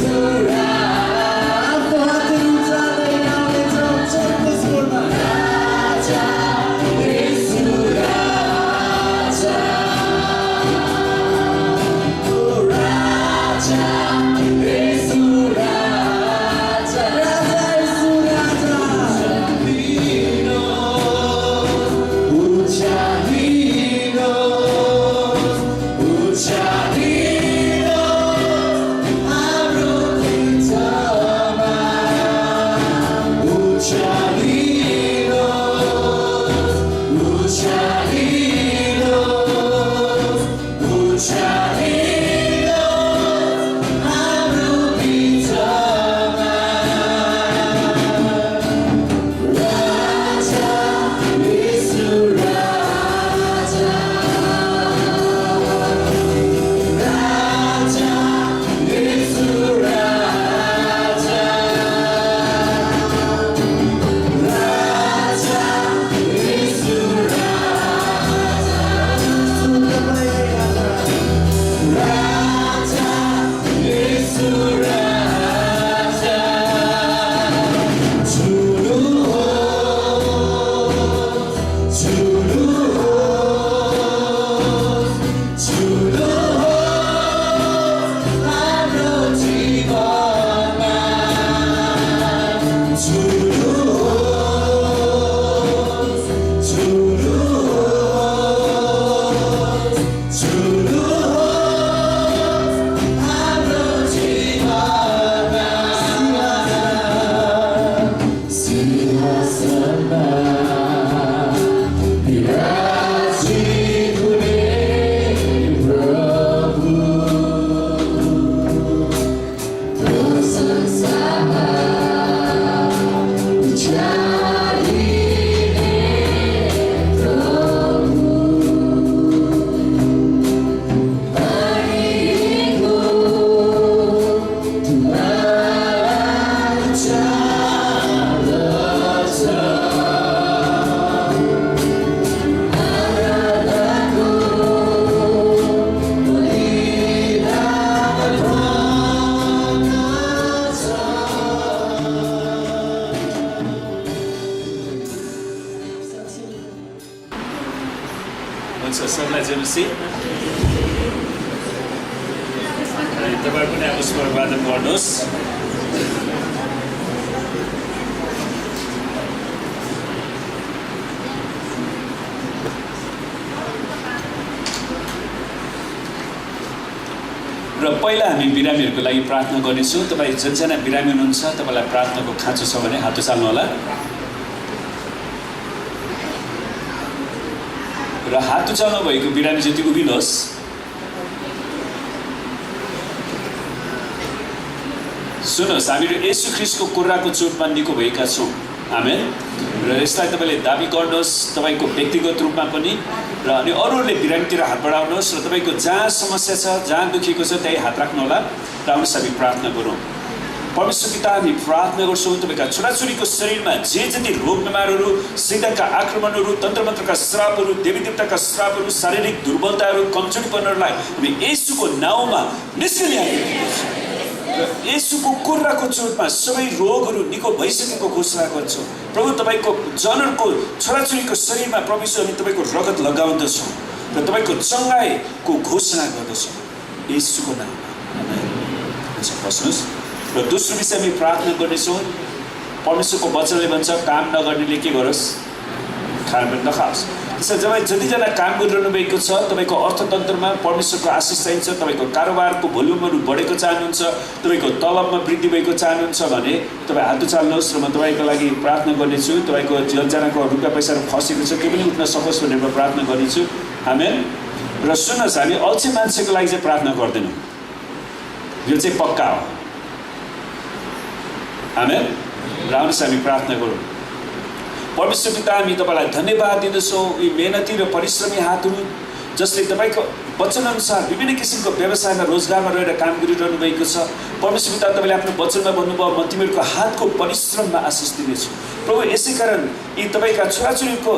Surah सबलाई jealousy तपाईहरु पनि अब स्वर वादन गर्नुहोस्। र पहिला हामी बिरामीहरूको लागि प्रार्थना गर्नेछौँ। तपाईँ जतिजना बिरामी हुनुहुन्छ तपाईँलाई प्रार्थनाको खाँचो छ भने हात उचाल्नु होला र हात उचाल्नु भएको बिरामी जति उभिनुहोस्। सुन्नुहोस्, हामीहरू येशू ख्रीष्टको कुराको चोटमा निको भएका छौँ। आमेन। र यसलाई तपाईँले दाबी गर्नुहोस् तपाईँको व्यक्तिगत रूपमा पनि र अनि अरूहरूले बिरामीतिर हात बढाउनुहोस् र तपाईँको जहाँ समस्या छ, जहाँ दुखेको छ त्यही हात राख्नु होला र आउनुहोस् हामी प्रार्थना गरौँ। परमेश्वर पिता, हामी प्रार्थना गर्छौँ तपाईँका छोराछोरीको शरीरमा जे जति रोग बिमारहरू, शैतानका आक्रमणहरू, तन्त्रमन्त्रका श्रापहरू, देवी देवताका श्रापहरू, शारीरिक दुर्बलताहरू, कमजोरीपनहरूलाई हामी येशूको नाउँमा निस्किने येशूको कुराको चोटमा सबै रोगहरू निको भइसकेको घोषणा गर्छौँ। प्रभु तपाईँको जनहरूको छोराछोरीको शरीरमा प्रभु हामी तपाईँको रगत लगाउँदछौँ र तपाईँको चङ्गाइको घोषणा गर्दछौँ येशूको नाममा। बस्नुहोस्। र दोस्रो विषय हामी प्रार्थना गर्नेछौँ। परमेश्वरको वचनले भन्छ काम नगर्नेले के गरोस्? खान पनि नखाओस्। त्यसैले जतिजना काम गरिरहनु भएको छ तपाईँको अर्थतन्त्रमा परमेश्वरको आशिष चाहिन्छ, तपाईँको कारोबारको भोल्युमहरू बढेको चाहनुहुन्छ, तपाईँको तलबमा वृद्धि भएको चाहनुहुन्छ भने तपाईँ हात उचाल्नुहोस् र म तपाईँको लागि प्रार्थना गर्नेछु। तपाईँको जतिजनाको रुपियाँ पैसाहरू फसेको छ त्यो पनि उठ्न सकोस् भनेर म प्रार्थना गर्नेछु। आमेन। र सुन्नुहोस्, हामी अल्छे मान्छेको लागि चाहिँ प्रार्थना गर्दैनौँ, यो चाहिँ पक्का हो। आमेन। र आउनुहोस् हामी प्रार्थना गरौँ। परमेश्वर पिता, हामी तपाईँलाई धन्यवाद दिँदछौँ यी मेहनती र परिश्रमी हातहरू जसले तपाईँको वचनअनुसार विभिन्न किसिमको व्यवसायमा रोजगारमा रहेर काम गरिरहनु भएको छ। परमेश्वर पिता, तपाईँले आफ्नो वचनमा भन्नुभयो म तिमीहरूको हातको परिश्रममा आशिष दिनेछु। प्रभु, यसै कारण यी तपाईँका छोराछोरीको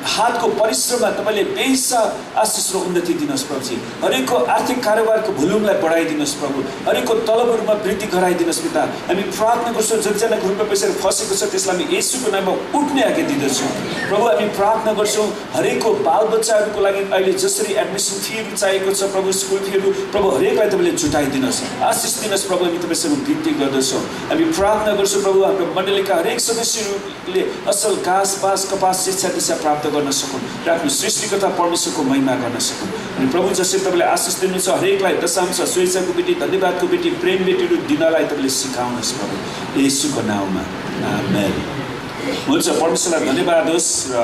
हातको परिश्रममा तपाईँले बेहिसा आशिष र उन्नति दिनुहोस् प्रभुजी। हरेकको आर्थिक कारोबारको भोल्युमलाई बढाइदिनुहोस् प्रभु, हरेकको तलबहरूमा वृद्धि गराइदिनुहोस् पिता। हामी प्रार्थना गर्छौँ जतिजनाको रुपियाँ पैसाहरू फसेको छ त्यसलाई हामी येशूको नाममा उठ्ने आज्ञा दिँदछौँ। प्रभु, हामी प्रार्थना गर्छौँ हरेकको बालबच्चाहरूको लागि अहिले जसरी एडमिसन फीहरू चाहिएको छ प्रभु, स्कुल फीहरू प्रभु हरेकलाई तपाईँले जुटाइदिनुहोस्, आशिष दिनुहोस् प्रभु। हामी तपाईँसँग विन्ती गर्दछौँ। हामी प्रार्थना गर्छौँ प्रभु हाम्रो मण्डलीका हरेक सदस्यहरूले असल घाँस बाँस कपास शिक्षा दिशा प्राप्त गर्न सकुन् र आफ्नो सृष्टिकर्ता परमेश्वरको महिमा गर्न सकुन्। अनि प्रभु जसरी तपाईँले आशिष दिनुहुन्छ हरेकलाई दशांश, स्वेच्छाको बेटी, धन्यवादको बेटी, प्रेम बेटीहरू दिनलाई तपाईँले सिकाउनुहोस् प्रभु येशूको नाउँमा। आमेन। हुन्छ, परमेश्वरलाई धन्यवाद होस्। र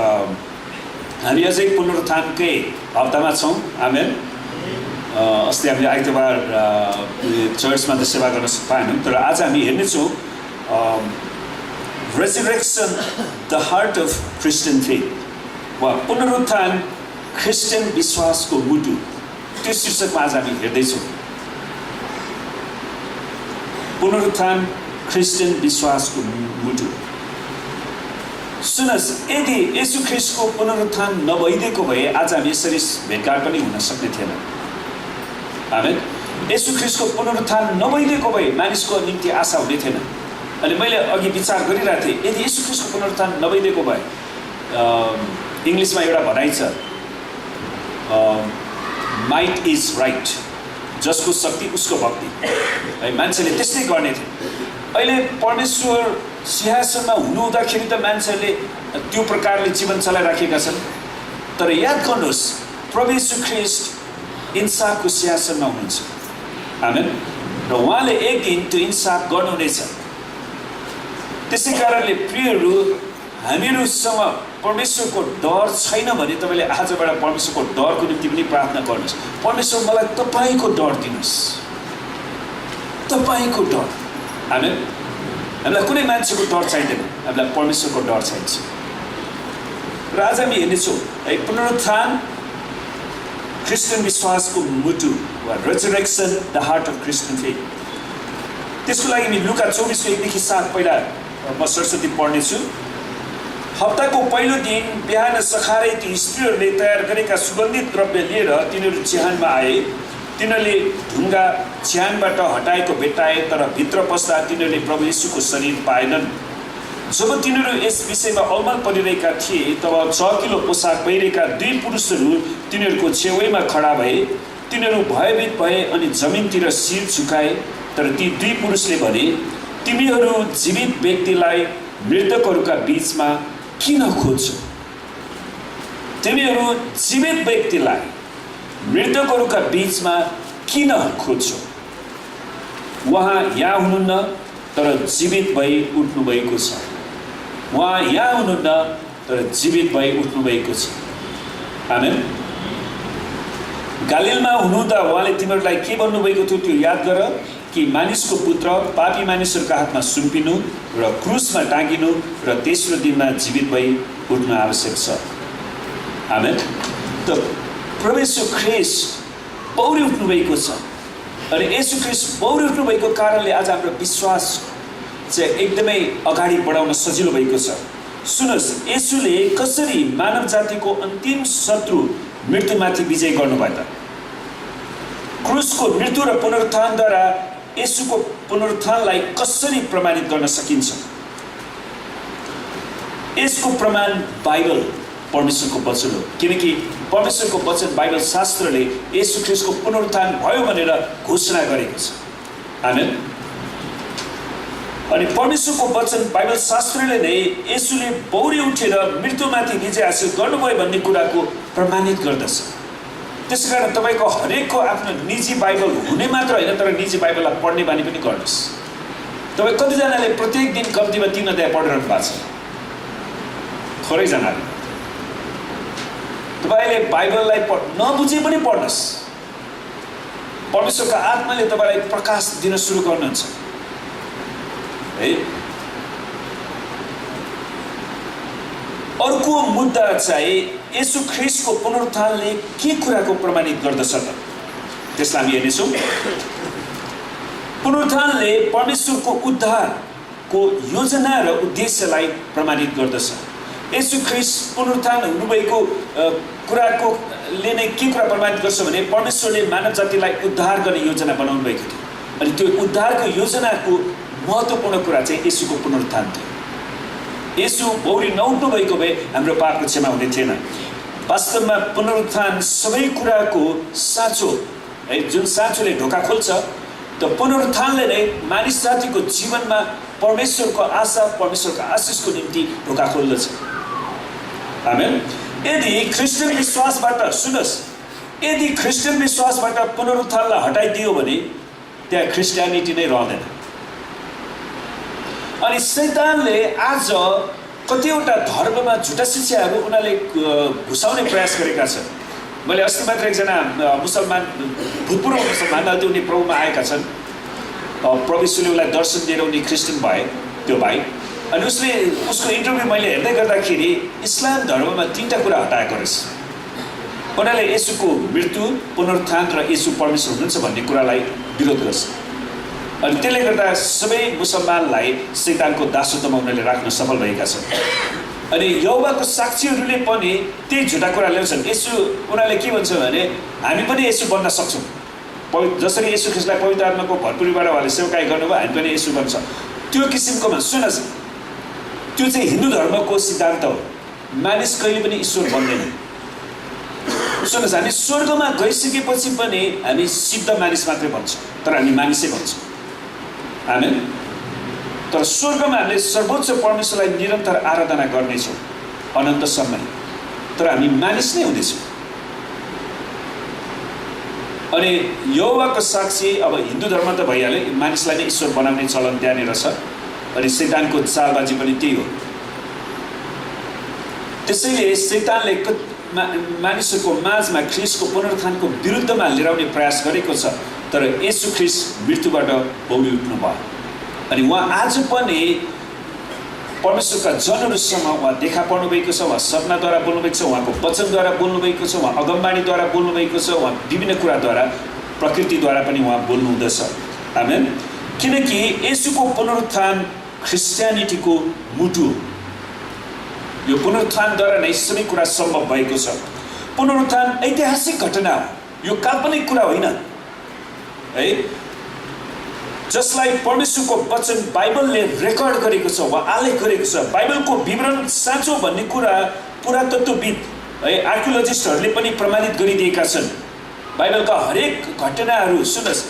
हामी अझै पुनरुत्थानकै हप्तामा छौँ। आमेन। अस्ति हामीले आइतबार चर्चमा त सेवा गर्न पाएनौँ, तर आज हामी हेर्नेछौँ resurrection the heart of Christian faith वा पुनरुत्थान क्रिस्चियन विश्वासको मुटु, त्यो शीर्षकमा आज हामी हेर्दैछौँ। पुनरुत्थान क्रिस्चियन विश्वासको मुटु। सुन्नुहोस्, यदि येशू ख्रीष्टको पुनरुत्थान नभइदिएको भए आज हामी यसरी भेटघाट पनि हुन सक्ने थिएन। आमेन। येशू ख्रीष्टको पुनरुत्थान नभइदिएको भए मानिसको निम्ति आशा हुने थिएन। अनि मैले अघि विचार गरिरहेको थिएँ, यदि येशू ख्रीष्टको पुनरुत्थान नभइदिएको भए इङ्ग्लिसमा एउटा भनाइ छ, माइट इज राइट, जसको शक्ति उसको भक्ति। है, मान्छेले त्यस्तै गर्ने थिए। अहिले परमेश्वर सिंहासनमा हुनुहुँदाखेरि त मान्छेहरूले त्यो प्रकारले जीवन चलाइराखेका छन्, तर याद गर्नुहोस् प्रभु येशू ख्रीष्ट इन्साफको सिंहासनमा हुनुहुन्छ। आमेन। र उहाँले एक दिन त्यो इन्साफ गर्नुहुनेछ। त्यसै कारणले प्रियहरू, हामीहरूसँग परमेश्वरको डर छैन भने तपाईँले आजबाट परमेश्वरको डरको निम्ति पनि प्रार्थना गर्नुहोस्। परमेश्वर मलाई तपाईँको डर दिनुहोस्, तपाईँको डर। आमेन। हामीलाई कुनै मान्छेको डर चाहिँदैन, हामीलाई परमेश्वरको डर चाहिन्छ। र आज हामी हेर्नेछौँ है पुनरुत्थान क्रिस्चियन विश्वासको मुटु वा resurrection the heart of Christian faith. त्यसको लागि हामी लुका 24 को 1-7 पहिला म सरस्वती पढ्नेछु। हप्ताको पहिलो दिन बिहान सखारै ती स्त्रीहरूले तयार गरेका सुगन्धित द्रव्य लिएर तिनीहरू चिहानमा आए। तिनीहरूले ढुङ्गा चिहानबाट हटाएको भेट्टाए, तर भित्र पस्दा तिनीहरूले प्रभु येशूको शरीर पाएनन्। जब तिनीहरू यस विषयमा अलमल परिरहेका थिए तब चहकिलो पोसाक पहिरेका 2 पुरुषहरू तिनीहरूको छेउमा खडा भए। तिनीहरू भयभीत भए अनि जमिनतिर शिर झुकाए। तर ती दुई पुरुषले भने, तिमीहरू जीवित व्यक्तिलाई मृतकहरूका बीचमा किन खोज्छौ? तिमीहरू जीवित व्यक्तिलाई मृतकहरूका बीचमा किन खोज्छौ? उहाँ यहाँ हुनुहुन्न, तर जीवित भई उठ्नु भएको छ। उहाँ यहाँ हुनुहुन्न, तर जीवित भई उठ्नु भएको छ। आमेन। गालिलमा हुनुहुँदा उहाँले तिमीहरूलाई के भन्नुभएको थियो त्यो याद गर, कि मानिसको पुत्र पापी मानिसहरूका हातमा सुम्पिनु र क्रुसमा टाँगिनु र तेस्रो दिनमा जीवित भई उठ्नु आवश्यक छ। आमेन। त प्रभु येशू ख्रीष्ट पौडी उठ्नु भएको छ। अनि येशू ख्रीष्ट पौडी उठ्नु भएको कारणले आज हाम्रो विश्वास चाहिँ एकदमै अगाडि बढाउन सजिलो भएको छ। सुन्नुहोस्, येशूले कसरी मानव जातिको अन्तिम शत्रु मृत्युमाथि विजय गर्नुभयो त? क्रुसको मृत्यु र पुनरुत्थानद्वारा येशूको पुनरुत्थानलाई कसरी प्रमाणित गर्न सकिन्छ? यसको प्रमाण बाइबल, परमेश्वरको वचन हो। किनकि परमेश्वरको वचन बाइबल शास्त्रले येशू ख्रीष्टको पुनरुत्थान भयो भनेर घोषणा गरेको छ। आमेन। अनि परमेश्वरको वचन बाइबल शास्त्रले नै येशूले पौडी उठेर मृत्युमाथि विजय हासिल गर्नुभयो भन्ने कुराको प्रमाणित गर्दछ। त्यसैकारण तपाईँको हरेकको आफ्नो निजी बाइबल हुने मात्र होइन, तर निजी बाइबललाई पढ्ने बानी पनि गर्नुहोस्। तपाईँ कतिजनाले प्रत्येक दिन कम्तीमा 3 अध्याय पढिरहनु भएको छ? थोरैजनाले। तपाईँले बाइबललाई नबुझे पनि पढ्नुहोस्। परमेश्वरका आत्माले तपाईँलाई प्रकाश दिन सुरु गर्नुहुन्छ है। अर्को मुद्दा चाहिँ येशू ख्रीष्टको पुनरुत्थानले के कुराको प्रमाणित गर्दछ त? त्यसलाई हामी हेर्नेछौँ। पुनरुत्थानले परमेश्वरको उद्धारको योजना र उद्देश्यलाई प्रमाणित गर्दछ। येशू ख्रीष्ट पुनरुत्थान हुनुभएको कुराको ले नै के कुरा प्रमाणित गर्छ भने परमेश्वरले मानव जातिलाई उद्धार गर्ने योजना बनाउनु भएको थियो। अनि त्यो उद्धारको योजनाको महत्त्वपूर्ण कुरा चाहिँ येशूको पुनरुत्थान थियो। येशू पौडी नउठ्नु भएको भए हाम्रो पापको क्षमा हुने थिएन। वास्तवमा पुनरुत्थान सबै कुराको साँचो है, जुन साँचोले ढोका खोल्छ। त पुनरुत्थानले नै मानिस जातिको जीवनमा परमेश्वरको आशा, परमेश्वरको आशिषको निम्ति ढोका खोल्दछ। आमेन। यदि क्रिस्चियन विश्वासबाट, सुन्नुहोस्, यदि क्रिस्चियन विश्वासबाट पुनरुत्थानलाई हटाइदियो भने त्यहाँ क्रिस्टियानिटी नै रहँदैन। अनि शैतानले आज कतिवटा धर्ममा झुटा शिक्षाहरू उनीहरूले घुसाउने प्रयास गरेका छन्। मैले अस्ति मात्र एकजना मुसलमान, भूतपूर्व मुसलमान, अहिले उनी प्रभुमा आएका छन्। प्रभु यीशुले उसलाई दर्शन दिएर उनी क्रिस्चियन भए, त्यो भाइ। अनि उसको इन्टरभ्यू मैले हेर्दै गर्दाखेरि इस्लाम धर्ममा 3टा कुरा हटाएको रहेछ। उनीहरूले येशूको मृत्यु, पुनरुत्थान र येशू परमेश्वर हुनुहुन्छ भन्ने कुरालाई विरोध गर्छ। अनि त्यसले गर्दा सबै मुसलमानलाई शैतानको दासत्वमा उनीहरूले राख्न सफल भएका छन्। अनि यहोवाको साक्षीहरूले पनि त्यही झुटा कुरा ल्याउँछन्। येशू, उनीहरूले के भन्छ भने हामी पनि येशू बन्न सक्छौँ। जसरी येशू ख्रीष्टलाई पवित्र आत्माको भरपुरीबाट उहाँले सेवकाई गर्नुभयो, हामी पनि येशू बन्छ। त्यो किसिमकोमा सुन्नुहोस्, त्यो चाहिँ हिन्दू धर्मको सिद्धान्त हो। मानिस कहिले पनि ईश्वर बन्दैन। सुन्नुहोस्, हामी स्वर्गमा गइसकेपछि पनि हामी सिद्ध मानिस मात्रै भन्छौँ, तर हामी मानिसै भन्छौँ। आमेन। तर स्वर्गमा हामीले सर्वोच्च परमेश्वरलाई निरन्तर आराधना गर्नेछौँ अनन्तसम्म, तर हामी मानिस नै हुनेछौँ। अनि यहोवाको साक्षी, अब हिन्दू धर्म त भइहाल्यो, मानिसलाई नै ईश्वर बनाउने चलन त्यहाँनिर छ। अनि शैतानको चालबाजी पनि त्यही हो। त्यसैले शैतानले मानिसहरूको माझमा ख्रीष्टको पुनरुत्थानको विरुद्धमा लिएर आउने प्रयास गरेको छ। तर येशू ख्रीष्ट मृत्युबाट पौडी उठ्नु भयो। अनि उहाँ आज पनि परमेश्वरका जनहरूसँग उहाँ देखा पर्नुभएको छ। उहाँ सपनाद्वारा बोल्नुभएको छ, उहाँको वचनद्वारा बोल्नुभएको छ, उहाँ अगमबाणीद्वारा बोल्नुभएको छ, उहाँ विभिन्न कुराद्वारा, प्रकृतिद्वारा पनि उहाँ बोल्नुहुँदछ। आमेन। किनकि येशूको पुनरुत्थान क्रिस्टियानिटीको मुटु। यो पुनरुत्थानद्वारा नै सबै कुरा सम्भव भएको छ। पुनरुत्थान ऐतिहासिक घटना हो, यो काल्पनिक कुरा होइन है, जसलाई परमेश्वरको वचन बाइबलले रेकर्ड गरेको छ वा आलेख गरेको छ। बाइबलको विवरण साँचो भन्ने कुरा पुरातत्त्वविद है आर्कियोलोजिस्टहरूले पनि प्रमाणित गरिदिएका छन्। बाइबलका हरेक घटनाहरू सुन्नुहोस्,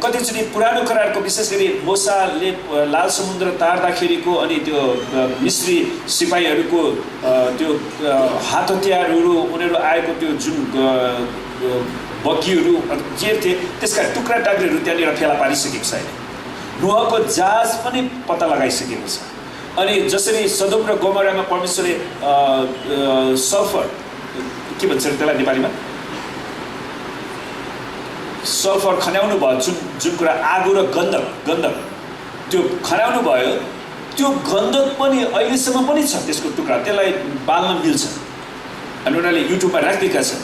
कतिचोटि पुरानो करारको विशेष गरी मोसाले लाल समुद्र तार्दाखेरिको अनि त्यो मिस्री सिपाहीहरूको त्यो हात हतियारहरू उनीहरू आएको त्यो जुन बग्गीहरू जे थिए त्यसका टुक्रा टाक्रीहरू त्यहाँनिर फेला पारिसकेको छ। नोहको जहाज पनि पत्ता लगाइसकेको छ। अनि जसरी सदोम र गोमोरामा परमेश्वरले सल्फर के भन्छ त्यसलाई नेपालीमा सल्फर खन्याउनु भयो, जुन कुरा आगो र गन्धक त्यो खन्याउनु भयो, त्यो गन्धक पनि अहिलेसम्म पनि छ त्यसको टुक्रा, त्यसलाई बाल्न मिल्छ अनि उनीहरूले युट्युबमा राखिदिएका छन्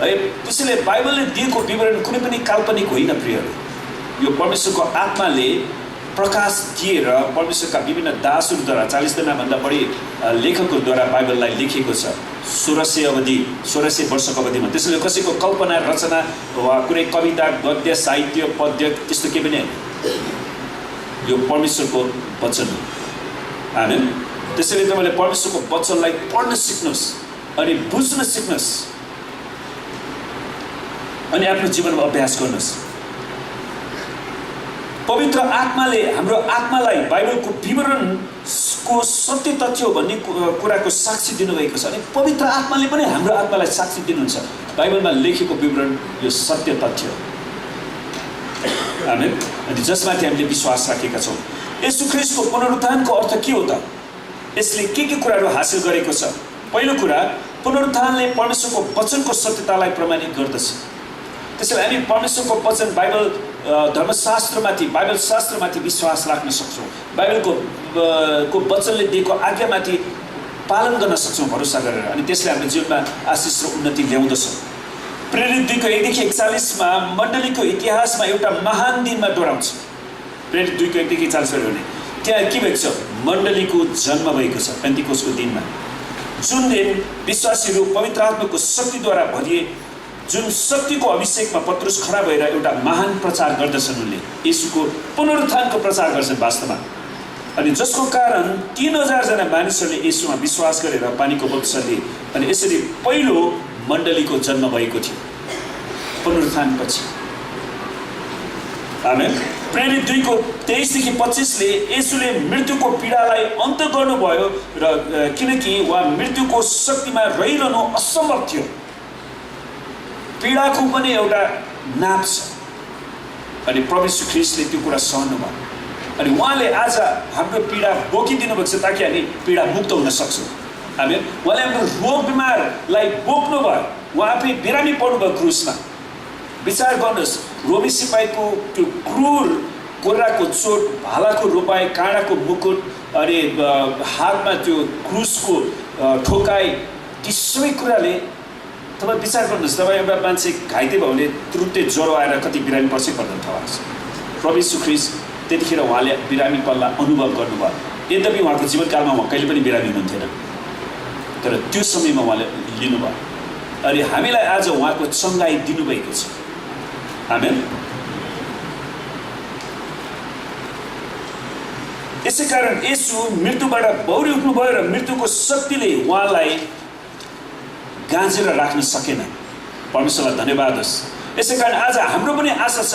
है। त्यसैले बाइबलले दिएको विवरण कुनै पनि काल्पनिक होइन प्रियहरू, यो परमेश्वरको आत्माले प्रकाश दिएर परमेश्वरका विभिन्न दासहरूद्वारा 40 जनाभन्दा बढी लेखकहरूद्वारा बाइबललाई लेखिएको छ 1600 वर्षको अवधिमा। त्यसैले कसैको कल्पना रचना वा कुनै कविता गद्य साहित्य पद्य त्यस्तो केही पनि होइन, यो परमेश्वरको वचन हो। आमेन। त्यसैले तपाईँले परमेश्वरको वचनलाई पढ्न सिक्नुहोस् अनि बुझ्न सिक्नुहोस् अनि आफ्नो जीवनमा अभ्यास गर्नुहोस्। पवित्र आत्माले हाम्रो आत्मालाई बाइबलको विवरणको सत्य तथ्य हो भन्ने कुराको साक्षी दिनुभएको छ। अनि पवित्र आत्माले पनि हाम्रो आत्मालाई साक्षी दिनुहुन्छ, बाइबलमा लेखेको विवरण यो सत्य तथ्य हो। आमेन। अनि जसमाथि हामीले विश्वास राखेका छौँ। येशू ख्रीष्टको पुनरुत्थानको अर्थ के हो त? यसले के कुराहरू हासिल गरेको छ? पहिलो कुरा, पुनरुत्थानले परमेश्वरको वचनको सत्यतालाई प्रमाणित गर्दछ। त्यसैले हामी परमेश्वरको वचन बाइबल धर्मशास्त्रमाथि बाइबल शास्त्रमाथि विश्वास राख्न सक्छौँ। बाइबलको वचनले दिएको आज्ञामाथि पालन गर्न सक्छौँ भरोसा गरेर, अनि त्यसले हाम्रो जीवनमा आशिष र उन्नति ल्याउँदछ। प्रेरित 2:1-41 मण्डलीको इतिहासमा एउटा महान दिनमा डोराउँछ। प्रेरित 2:1-41 भने त्यहाँ के भएको छ? मण्डलीको जन्म भएको छ पेन्टिकोसको दिनमा, जुन दिन विश्वासीहरू पवित्र आत्माको शक्तिद्वारा भरिए, जुन शक्तिको अभिषेकमा पत्रुस खडा भएर एउटा महान प्रचार गर्दछन्। उनले येशूको पुनरुत्थानको प्रचार गर्छन् वास्तवमा, अनि जसको कारण 3000 जना मानिसहरूले येशूमा विश्वास गरेर पानीको बपतिस्मा लिए। अनि यसरी पहिलो मण्डलीको जन्म भएको थियो पुनरुत्थानपछि। आमेन। प्रेरित 2:23-25 येशूले मृत्युको पीडालाई अन्त गर्नुभयो र किनकि उहाँ मृत्युको शक्तिमा रहिरहनु असम्भव थियो। पीडाको पनि एउटा नाप छ अनि प्रभु यीशु ख्रीष्टले त्यो कुरा सहनु भयो अनि उहाँले आज हाम्रो पीडा बोकिदिनु भएको छ ताकि हामी पीडा मुक्त हुन सक्छौँ। आमेन। उहाँले हाम्रो रोग बिमारलाई बोक्नु भयो, उहाँ आफै बिरामी पर्नु भयो क्रुसमा। विचार गर्नुहोस्, रोमी सिपाहीको त्यो क्रूर कोर्राको चोट, भालाको रोपाई, काँडाको मुकुट अनि हातमा त्यो क्रुसको ठोकाइ, ती सबै कुराले तपाईँ विचार गर्नुहोस्। तपाईँ एउटा मान्छे घाइते भयो भने तुरुन्तै ज्वरो आएर कति बिरामी पर्छ पर्दैन थाहा छ। प्रभु यीशु ख्रीष्ट त्यतिखेर उहाँले बिरामीपनलाई अनुभव गर्नुभयो। यद्यपि उहाँको जीवनकालमा उहाँ कहिले पनि बिरामी हुनुहुन्थेन, तर त्यो समयमा उहाँले लिनुभयो अनि हामीलाई आज उहाँको चङ्गाई दिनुभएको छ। आमेन। यसै कारण येशू मृत्युबाट बौरी उठ्नुभयो र मृत्युको शक्तिले उहाँलाई गाँजेर राख्न सकेन। परमेश्वरलाई धन्यवाद होस्। यसै कारण आज हाम्रो पनि आशा छ,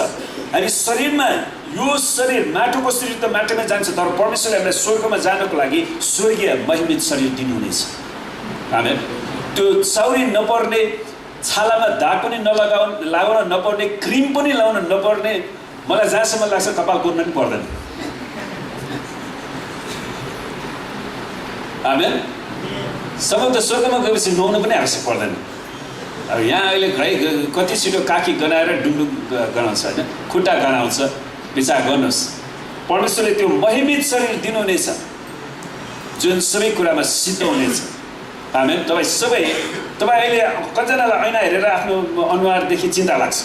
हामी शरीरमा यो शरीर माटोको शरीर त माटोमै जान्छ, तर परमेश्वरले हामीलाई स्वर्गमा जानको लागि स्वर्गीय महिमित शरीर दिनुहुनेछ। आमेन। त्यो चाउरी नपर्ने, छालामा दाग पनि लगाउन नपर्ने, क्रिम पनि लाउन नपर्ने, मलाई जहाँसम्म लाग्छ कपाल कोर्न पनि पर्दैन। आमेन। सम्भवत स्वर्गमा गएपछि नुहाउनु पनि आवश्यक पर्दैन। अब यहाँ अहिले खै कति छिटो काखी गनाएर डुङडुङ गनाउँछ होइन, खुट्टा गनाउँछ। विचार गर्नुहोस्, परमेश्वरले त्यो महिमित शरीर दिनुहुनेछ जुन सबै कुरामा सिद्ध हुनेछ। आमेन। तपाईँ अहिले कतिजनालाई ऐना हेरेर आफ्नो अनुहारदेखि चिन्ता लाग्छ,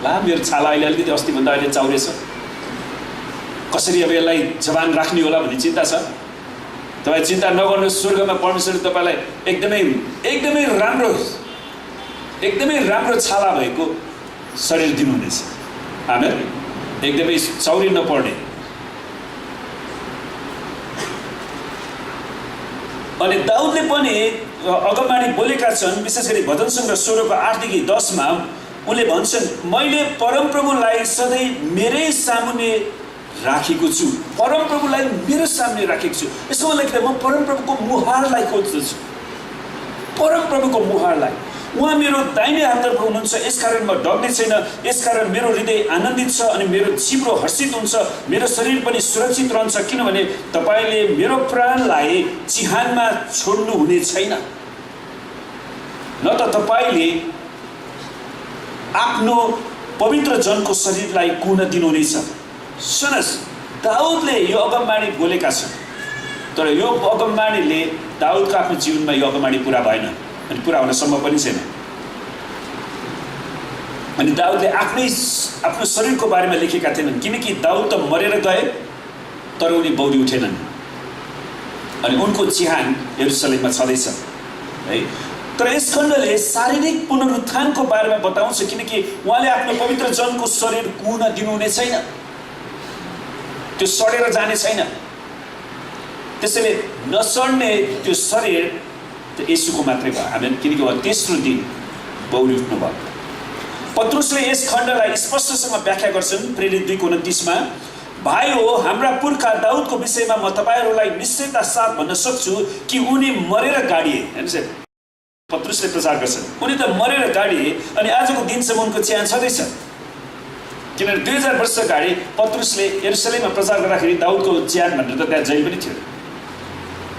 ला मेरो छाला अहिले अलिकति अस्तिभन्दा अहिले चाउरेछ, कसरी अब यसलाई जवान राख्ने होला भन्ने चिन्ता छ। तपाईँ चिन्ता नगर्नुहोस्, स्वर्गमा परमेश्वरले तपाईँलाई एकदमै राम्रो छाला भएको शरीर दिनुहुनेछ। आमेन। एकदमै चाउरी नपर्ने। अनि दाउदले पनि अगमबाणी बोलेका छन्, विशेष गरी भजन सङ्ग्रह 16 को 8 देखि 10 मा उनले भन्छन्, मैले परमप्रभुलाई सधैँ मेरै सामुन्ने राखेको छु, परमप्रभुलाई मेरो सामने राखेको छु। यसो मतलब म परमप्रभुको मुहारलाई खोज्दछु, परमप्रभुको मुहारलाई। उहाँ मेरो दाहिने हाततर्फ हुनुहुन्छ, यसकारण म डग्ने छैन, यसकारण मेरो हृदय आनन्दित छ अनि मेरो जिब्रो हर्षित हुन्छ, मेरो शरीर पनि सुरक्षित रहन्छ, किनभने तपाईँले मेरो प्राणलाई चिहानमा छोड्नु हुने छैन, न त तपाईँले आफ्नो पवित्र जनको शरीरलाई कुन दिनुहुनेछ। सुनस्, दाउदले यो अगमबाणी बोलेका छन्, तर यो अगमबाणीले दाउदको आफ्नो जीवनमा यो अगमबाणी पुरा भएन अनि पुरा हुन सम्भव पनि छैन। अनि दाउदले आफ्नो शरीरको बारेमा लेखेका थिएनन्, किनकि दाउद त मरेर गए तर उनी बौरी उठेनन् अनि उनको चिहान यरुसलेममा छँदैछ है। तर यस खण्डले शारीरिक पुनरुत्थानको बारेमा बताउँछ, किनकि उहाँले आफ्नो पवित्र जनको शरीर कुन दिनुहुने छैन, त्यो सडेर जाने छैन। त्यसैले नसड्ने त्यो शरीर त येशूको मात्रै भयो, हामी किनकि उहाँ तेस्रो दिन बौरी उठ्नु भयो। पत्रुसले यस खण्डलाई स्पष्टसँग व्याख्या गर्छन् प्रेरित 2:29 मा, भाइ हो, हाम्रा पुर्खा दाउदको विषयमा म तपाईँहरूलाई निश्चयता साथ भन्न सक्छु कि उनी मरेर गाडिए। हेर्नुहोस्, पत्रुसले प्रचार गर्छन्, उनी त मरेर गाडिए अनि आजको दिनसम्म उनको चिहान छँदैछ। किनभने 2000 वर्ष अगाडि पत्रुसले यरुसलेममा प्रचार गर्दाखेरि दाउदको चिहान भनेर त त्यहाँ जैल पनि थियो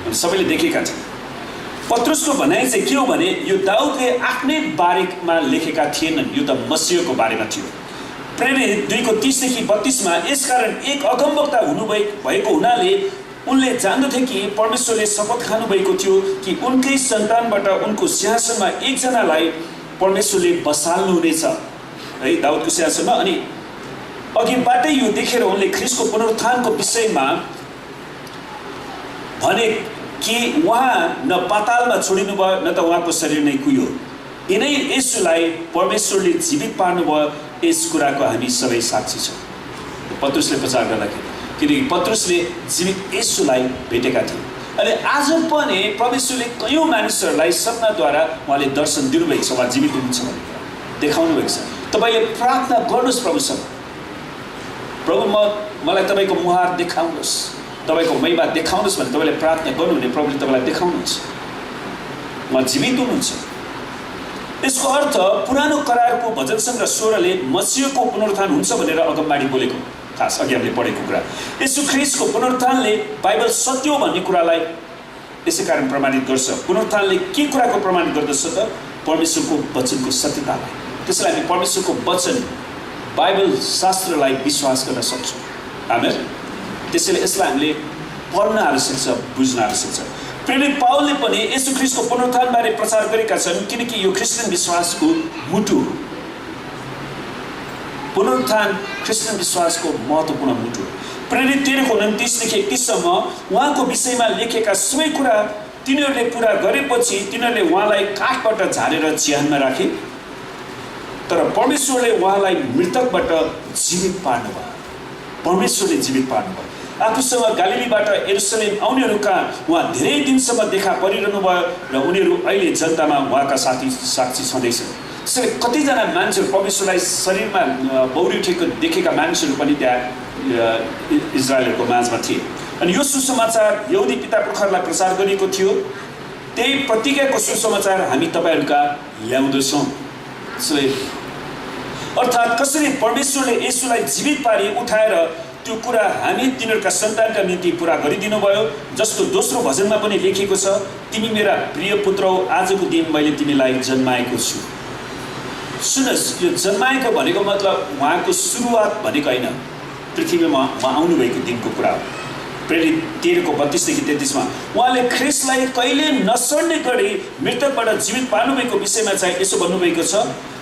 अनि सबैले देखेका छन्। पत्रुसको भनाइ चाहिँ के हो भने यो दाउदले आफ्नै बारेमा लेखेका थिएनन्, यो त मसीहको बारेमा थियो। प्रेरित 2:30 देखि 32 मा, यसकारण एक अगमवक्ता भएको हुनाले उनले जान्दथे कि परमेश्वरले शपथ खानुभएको थियो कि उनकै सन्तानबाट उनको सिंहासनमा एकजनालाई परमेश्वरले बसाल्नु हुनेछ है, दाउदको सिंहासनमा। अनि अघिबाटै यो देखेर उनले ख्रीष्टको पुनरुत्थानको विषयमा भने कि उहाँ न पातालमा छोडिनु भयो, न त उहाँको शरीर नै कुह्यो। यिनै येशूलाई परमेश्वरले जीवित पार्नुभयो, यस कुराको हामी सबै साक्षी छौँ। पत्रुसले प्रचार गर्दाखेरि, किनकि पत्रुसले जीवित येशूलाई भेटेका थिए। अनि आज पनि परमेश्वरले कयौँ मानिसहरूलाई सपनाद्वारा उहाँले दर्शन दिनुभएको छ, उहाँ जीवित हुनुहुन्छ भनेर देखाउनु भएको छ। तपाईँले प्रार्थना गर्नुहोस् प्रभुसँग, प्रभु मलाई तपाईँको मुहार देखाउनुहोस्, तपाईँको महिमा देखाउनुहोस् भने तपाईँले प्रार्थना गर्नुहुने, प्रभुले तपाईँलाई देखाउनुहुन्छ उहाँ जीवित हुनुहुन्छ। यसको अर्थ पुरानो करारको भजन सङ्ग्रह 16ले मसीहको पुनरुत्थान हुन्छ भनेर अगमबाणी बोलेको, खास अघि हामीले पढेको कुरा। यसो ख्रीष्टको पुनरुत्थानले बाइबल सत्य हो भन्ने कुरालाई यसै कारण प्रमाणित गर्छ। पुनरुत्थानले के कुराको प्रमाणित गर्दछ त? परमेश्वरको वचनको सत्यतालाई। त्यसलाई हामी परमेश्वरको वचन बाइबल शास्त्रलाई विश्वास गर्न सक्छौँ। आमेन। त्यसैले यसलाई हामीले पढ्न आवश्यक छ, बुझ्न आवश्यक छ। प्रेरित पावलले पनि येशू ख्रीष्टको पुनरुत्थानबारे प्रचार गरेका छन्, किनकि यो क्रिस्चियन विश्वासको मुटु, पुनरुत्थान क्रिस्चियन विश्वासको महत्त्वपूर्ण मुटु। प्रेरित 13:29 देखि 31 सम्म उहाँको विषयमा लेखेका सबै कुरा तिनीहरूले पुरा गरेपछि तिनीहरूले उहाँलाई काठबाट झारेर चिहानमा राखे, तर परमेश्वरले उहाँलाई मृतकबाट जीवित पार्नुभयो। परमेश्वरले जीवित पार्नुभयो। आफूसँग गालिलीबाट यरुसलेम आउनेहरूका उहाँ धेरै दिनसम्म देखा परिरहनु भयो र उनीहरू अहिले जनतामा उहाँका साक्षी छँदैछ। त्यसैले कतिजना मान्छेहरू परमेश्वरलाई शरीरमा बौरी उठेको देखेका मानिसहरू पनि त्यहाँ इजरायलहरूको माझमा थिए। अनि यो सुसमाचार यहुदी पिता पुर्खाहरूलाई प्रचार गरिएको थियो। त्यही प्रतिज्ञाको सुसमाचार हामी तपाईँहरूका ल्याउँदछौँ। त्यसैले अर्थात् कसरी परमेश्वरले येशूलाई जीवित पारी उठाएर त्यो कुरा हामी तिनीहरूका सन्तानका निम्ति पुरा गरिदिनु भयो, जस्तो दोस्रो भजनमा पनि लेखिएको छ, तिमी मेरा प्रिय पुत्र हो, आजको दिन मैले तिमीलाई जन्माएको छु। सुनस्, यो जन्माएको भनेको मतलब उहाँको सुरुवात भनेको होइन, पृथ्वीमा उहाँ आउनुभएको दिनको कुरा हो। प्रेरित 13:32 देखि 33 मा उहाँले ख्रीष्टलाई कहिले नसड्ने गरी मृतकबाट जीवित पार्नुभएको विषयमा चाहिँ यसो भन्नुभएको छ,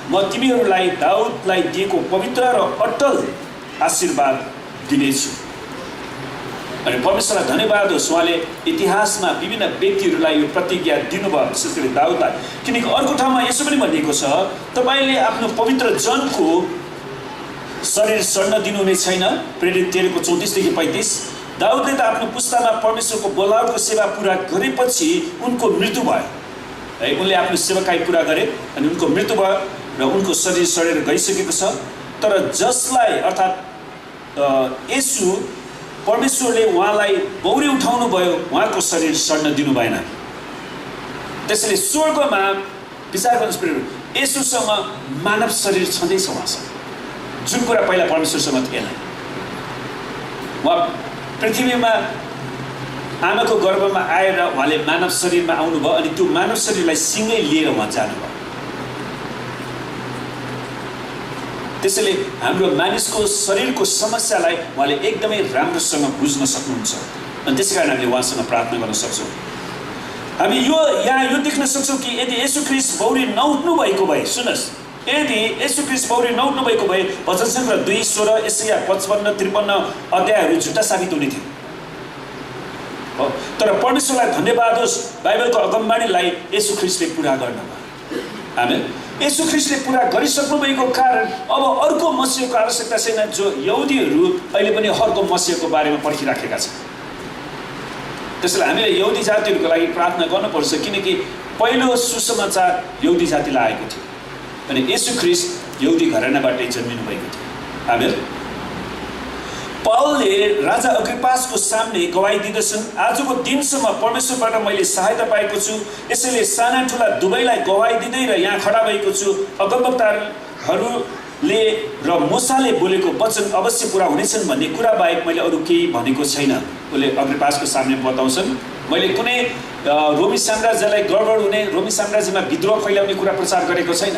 म तिमीहरूलाई दाउदलाई दिएको पवित्र र अटल आशीर्वाद दिनेछु। अनि परमेश्वरलाई धन्यवाद होस्, उहाँले इतिहासमा विभिन्न व्यक्तिहरूलाई यो प्रतिज्ञा दिनुभयो, विशेष गरी दाउदलाई। किनकि अर्को ठाउँमा यसो पनि भनिएको छ, तपाईँले आफ्नो पवित्र जनको शरीर सड्न दिनुहुने छैन। प्रेरित 13:34 देखि 35 दाउदले त आफ्नो पुस्तामा परमेश्वरको बोलावटको सेवा पुरा गरेपछि उनको मृत्यु भयो है। उनले आफ्नो सेवाकाई पुरा गरे अनि उनको मृत्यु भयो र उनको शरीर सडेर गइसकेको छ। तर जसलाई अर्थात् येशू परमेश्वरले उहाँलाई बौरी उठाउनु भयो, उहाँको शरीर सड्न दिनु भएन। त्यसैले स्वर्गमा विचार गर्नुहोस् प्रियहरू, येशूसँग मानव शरीर छँदैछ उहाँसँग, जुन कुरा पहिला परमेश्वरसँग थिएन। उहाँ पृथ्वीमा आमाको गर्भमा आएर उहाँले मानव शरीरमा आउनुभयो अनि त्यो मानव शरीरलाई सँगै लिएर उहाँ जानुभयो। त्यसैले हाम्रो मानिसको शरीरको समस्यालाई उहाँले एकदमै राम्रोसँग बुझ्न सक्नुहुन्छ अनि त्यसै कारण हामीले उहाँसँग प्रार्थना गर्न सक्छौँ। हामी यहाँ देख्न सक्छौँ कि यदि येशू ख्रीष्ट बौरी नउठ्नु भएको भए, सुन्नुहोस्, यदि येशू ख्रीष्ट बौरी नउठ्नु भएको भए भजन सङ्ग्रह 2:16, यशाया 55-53 अध्यायहरू झुटा साबित हुने थियो। तर परमेश्वरलाई धन्यवाद होस्, बाइबलको अगमबाणीलाई येशू ख्रीष्टले पुरा गर्नुभयो। आमेन। येशू ख्रीष्टले पुरा गरिसक्नु भएको कारण अब अर्को मसीहको आवश्यकता छैन, जो यहुदीहरू अहिले पनि अर्को मसीहको बारेमा पर्खिराखेका छन्। त्यसैले हामीले यहुदी जातिहरूको लागि प्रार्थना गर्नुपर्छ, किनकि पहिलो सुसमाचार यहुदी जातिलाई आएको थियो अनि येशू ख्रीष्ट यहुदी घरानाबाटै जन्मिनु भएको थियो। आमेन। पावलले राजा अग्रिपासको सामने गवाही दिँदछन्, आजको दिनसम्म परमेश्वरबाट मैले सहायता पाएको छु, यसैले साना ठुला दुवैलाई गवाही दिँदै र यहाँ खडा भएको छु। अगमवक्ताहरूले र मूसाले बोलेको वचन अवश्य पुरा हुनेछन् भन्ने कुरा बाहेक मैले अरू केही भनेको छैन। उसले अग्रिपासको सामने बताउँछन्, मैले कुनै रोमी साम्राज्यलाई गडबड हुने, रोमी साम्राज्यमा विद्रोह फैलाउने कुरा प्रचार गरेको छैन।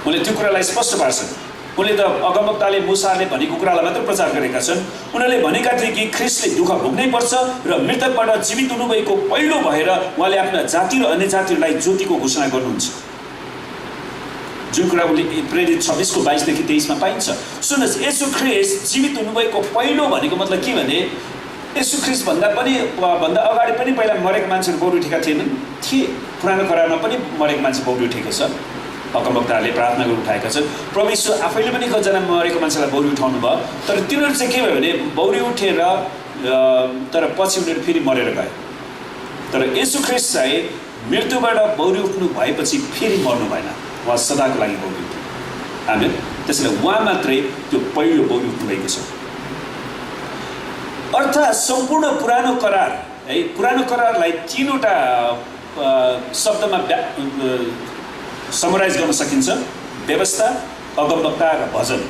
उनले त्यो कुरालाई स्पष्ट पार्छन्। उनले त अगमवक्ताले मूसाले भनेको कुरालाई मात्र प्रचार गरेका छन्। उनीहरूले भनेका थिए कि ख्रीष्टले दुःख भोग्नै पर्छ र मृतकबाट जीवित हुनुभएको पहिलो भएर उहाँले आफ्ना जाति र अन्य जातिहरूलाई ज्योतिको घोषणा गर्नुहुन्छ, जुन कुरा उनले प्रेरित 26:22-23 पाइन्छ। सुन्नुहोस्, येशू ख्रीष्ट जीवित हुनुभएको पहिलो भनेको मतलब के भने येशू ख्रीष्ट भन्दा अगाडि पनि पहिला मरेको मान्छेहरू बौरी उठेका थिए। पुरानो करारमा पनि मरेको मान्छे बौरी उठेको छ। अगमवक्ताहरूले प्रार्थना गरेर उठाएका छन्। परमेश्वर आफैले पनि कतिजना मरेको मान्छेलाई बौरी उठाउनु भयो, तर तिनीहरू चाहिँ के भयो भने बौरी उठेर तर पछि उनीहरू फेरि मरेर गए। तर येशू ख्रीष्ट चाहिँ मृत्युबाट बौरी उठ्नु भएपछि फेरि मर्नु भएन, उहाँ सदाको लागि बौरी उठ्नु। आमेन। त्यसैले उहाँ मात्रै त्यो पहिलो बौरी उठ्नु भएको छ। अर्थात् सम्पूर्ण पुरानो करार है, पुरानो करारलाई 3वटा शब्दमा समराइज गर्न सकिन्छ, व्यवस्था, अगमवक्ता र भजन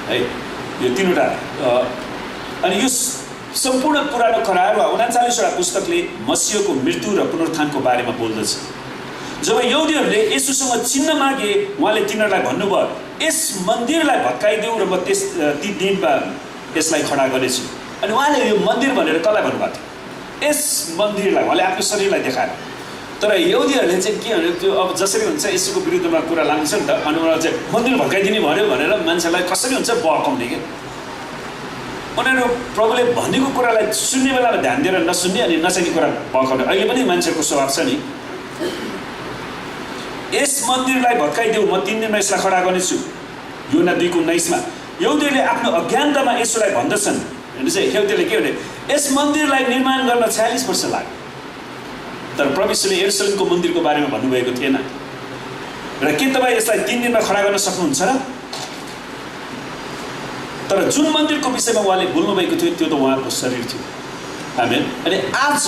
है, यो 3वटा। अनि यो सम्पूर्ण पुरानो करार वा 39वटा पुस्तकले मसीहको मृत्यु र पुनरुत्थानको बारेमा बोल्दछ। जब यहुदीहरूले येशूसँग चिन्ह मागे, उहाँले तिनीहरूलाई भन्नुभयो, यस मन्दिरलाई भत्काइदेऊ र म ती दिनमा यसलाई खडा गर्नेछु। अनि उहाँले यो मन्दिर भनेर कसलाई भन्नुभएको थियो? यस मन्दिरलाई, उहाँले आफ्नो शरीरलाई देखाएर। तर यहुदीहरूले चाहिँ के भने त्यो अब जसरी हुन्छ येशूको विरुद्धमा कुरा लाग्छ नि त, अनि उनीहरू चाहिँ मन्दिर भत्काइदिने भन्यो भनेर मान्छेलाई कसरी हुन्छ बहकाउने क्या। उनीहरू प्रभुले भनेको कुरालाई सुन्ने बेलामा ध्यान दिएर नसुन्ने अनि नचाहिने कुरा बहकाउने। अहिले पनि मान्छेहरूको स्वभाव छ नि, यस मन्दिरलाई भत्काइदेऊ, म 3 दिनमा यसलाई खडा गर्नेछु। योना 2:19 यहुदीहरूले आफ्नो अज्ञानतामा येशूलाई भन्दछन्। यहुदीहरूले के भने यस मन्दिरलाई निर्माण गर्न 46 वर्ष लाग्यो, तर परमेश्वरले यरुशलेमको मन्दिरको बारेमा भन्नुभएको थिएन। र के तपाईँ यसलाई 3 दिनमा खडा गर्न सक्नुहुन्छ र? तर जुन मन्दिरको विषयमा उहाँले बोल्नुभएको थियो त्यो त उहाँको शरीर थियो। आमेन। अनि आज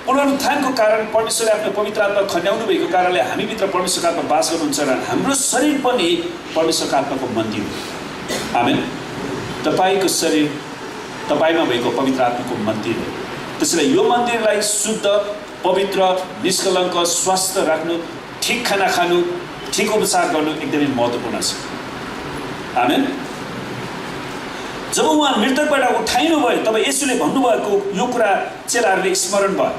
पुनरुत्थानको कारण परमेश्वरले आफ्नो पवित्र आत्मा खन्याउनु भएको कारणले हामीभित्र परमेश्वरको आत्मा वास गर्नुहुन्छ र हाम्रो शरीर पनि परमेश्वरको आत्माको मन्दिर हो। आमेन। तपाईँको शरीर तपाईँमा भएको पवित्र आत्माको मन्दिर हो। त्यसैले यो मन्दिरलाई शुद्ध, पवित्र, निष्कलङ्क, स्वस्थ राख्नु, ठिक खाना खानु, ठिक उपचार गर्नु एकदमै महत्त्वपूर्ण छ। आमेन। जब उहाँ मृतकबाट उठाइनु भयो तब येशूले भन्नुभएको यो कुरा चेलाहरूले स्मरण भयो।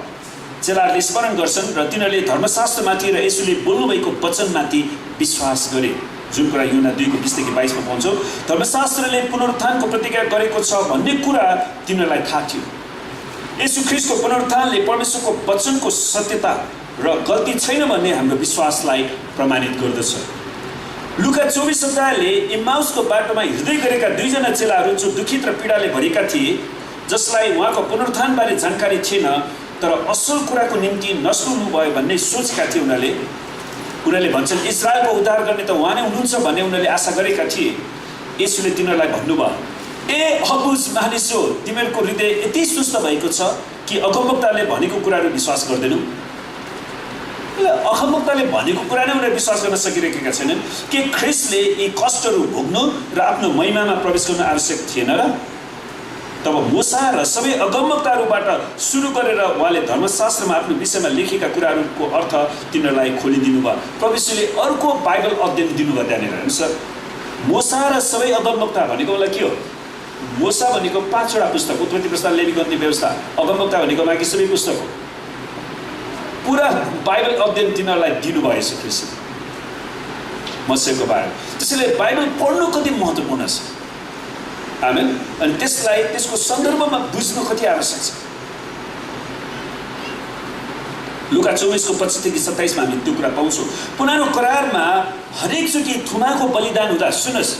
चेलाहरूले स्मरण गर्छन् र तिनीहरूले धर्मशास्त्रमाथि र येशूले बोल्नुभएको वचनमाथि विश्वास गरे, जुन कुरा योना 2:20-22 पाउँछौँ। धर्मशास्त्रले पुनरुत्थानको प्रतिज्ञा गरेको छ भन्ने कुरा तिनीहरूलाई थाहा थियो। येशू ख्रीष्टको पुनरुत्थानले परमेश्वरको वचनको सत्यता र गल्ती छैन भन्ने हाम्रो विश्वासलाई प्रमाणित गर्दछ। लुका 24 अध्यायले इम्माउसको बाटोमा हिँड्दै गरेका दुईजना चेलाहरू जो दुखित र पीडाले भरेका थिए, जसलाई उहाँको पुनरुत्थानबारे जानकारी थिएन तर असल कुराको निम्ति नसुन्नु भयो भन्ने सोचेका थिए। उनीहरूले भन्छन् इस्रायलको उद्धार गर्ने त उहाँ नै हुनुहुन्छ भन्ने उनीहरूले आशा गरेका थिए। येशूले तिनीहरूलाई भन्नुभयो, ए अबुझ मानिसो, तिमीहरूको हृदय यति सुस्त भएको छ कि अगमवक्ताले भनेको कुराहरू विश्वास गर्दैनौ। अगमवक्ताले भनेको कुरा नै उनीहरूले विश्वास गर्न सकिरहेका छैनन्। के ख्रिस्टले यी कष्टहरू भोग्नु र आफ्नो महिमामा प्रवेश गर्न आवश्यक थिएन र? तब मूसा र सबै अगमवक्ताहरूबाट सुरु गरेर उहाँले धर्मशास्त्रमा आफ्नो विषयमा लेखेका कुराहरूको अर्थ तिनीहरूलाई खोलिदिनु भयो। प्रभु यीशुले अर्को बाइबल अध्ययन दिनुभयो त्यहाँनिर। हेर्नुहोस् सर, मूसा र सबै अगमवक्ता भनेको मलाई के हो? मूसा भनेको 5वटा पुस्तक, उत्पत्ति पुस्तक, लेवीगन्ती व्यवस्था। अगमवक्ता भनेको बाँकी सबै पुस्तक हो। पुरा बाइबल अध्ययन तिनीहरूलाई दिनुभयो यसो ख्रिस्टले मसीहको बारेमा। त्यसैले बाइबल पढ्नु कति महत्त्वपूर्ण छ। आमेन। अनि त्यसलाई त्यसको सन्दर्भमा बुझ्नु कति आवश्यक छ। लुका 24:25-27 हामी त्यो कुरा पाउँछौँ। पुरानो करारमा हरेकचोटि थुमाको बलिदान हुँदा, सुन्नुहोस्,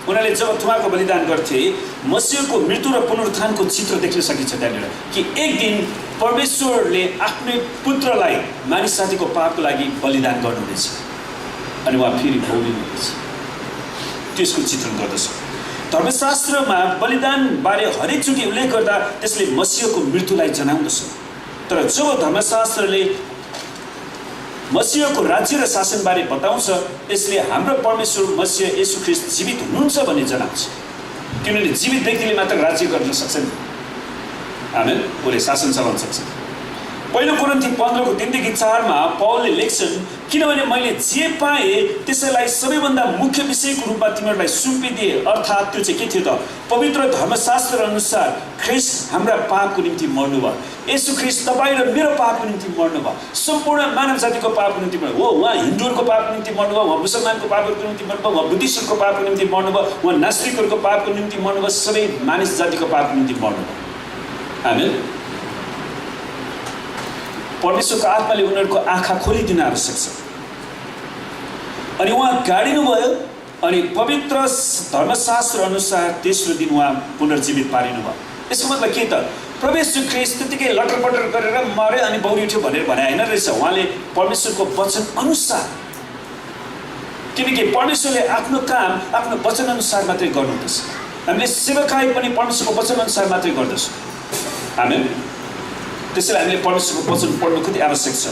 उनीहरूले जब थुमाको बलिदान गर्थे, मसीहको मृत्यु र पुनरुत्थानको चित्र देख्न सकिन्छ त्यहाँनिर कि एक दिन परमेश्वरले आफ्नै पुत्रलाई मानिस जातिको पापको लागि बलिदान गर्नुहुनेछ अनि उहाँ फेरि आउनुहुनेछ। त्यसको चित्रण गर्दछ। धर्मशास्त्रमा बलिदान बारे हरेकचोटि उल्लेख गर्दा त्यसले मसीहको मृत्युलाई जनाउँदछ। तर जब धर्मशास्त्रले मसीहको राज्य र शासनबारे बताउँछ, यसले हाम्रो परमेश्वर मसीह येशू ख्रिस्ट जीवित हुनुहुन्छ भन्ने जनाउँछ। किनभने जीवित व्यक्तिले मात्र राज्य गर्न सक्छन्। आमेन। उसले शासन चलाउन सक्छ। पहिलो कोरिन्थी 15:3-4 पौलले लेख्छन्, किनभने मैले जे पाएँ त्यसैलाई सबैभन्दा मुख्य विषयको रूपमा तिमीहरूलाई सुम्पिदिए। अर्थात् त्यो चाहिँ के थियो त? पवित्र धर्मशास्त्र अनुसार ख्रिस्ट हाम्रा पापको निम्ति मर्नुभयो। येशू ख्रिस्ट तपाईँ र मेरो पापको निम्ति मर्नुभयो। सम्पूर्ण मानव जातिको पापको निम्ति मर्नुभयो। हो, उहाँ हिन्दूहरूको पापको निम्ति मर्नुभयो, उहाँ मुसलमानको पापको निम्ति मर्नुभयो, उहाँ बुद्धिस्टहरूको पापको निम्ति मर्नुभयो, उहाँ नास्तिकहरूको पापको निम्ति मर्नुभयो, सबै मानिस जातिको पापको निम्ति मर्नुभयो। आमेन। परमेश्वरको आत्माले उनीहरूको आँखा खोलिदिन आवश्यक छ। अनि उहाँ गाडिनुभयो अनि पवित्र धर्मशास्त्र अनुसार तेस्रो दिन उहाँ पुनर्जीवित पारिनुभयो। यसको मतलब के त? प्रभु येशू ख्रिस्ट त्यतिकै लटरपटर गरेर मरे अनि बौरी उठ्यो भनेर भने होइन रहेछ। उहाँले परमेश्वरको वचन अनुसार, किनकि परमेश्वरले आफ्नो काम आफ्नो वचन अनुसार मात्रै गर्नुहुँदछ। हामीले सेवकाई पनि परमेश्वरको वचन अनुसार मात्रै गर्दछौँ। आमेन। त्यसैले हामीले परमेश्वरको वचन पढ्नु कति आवश्यक छ।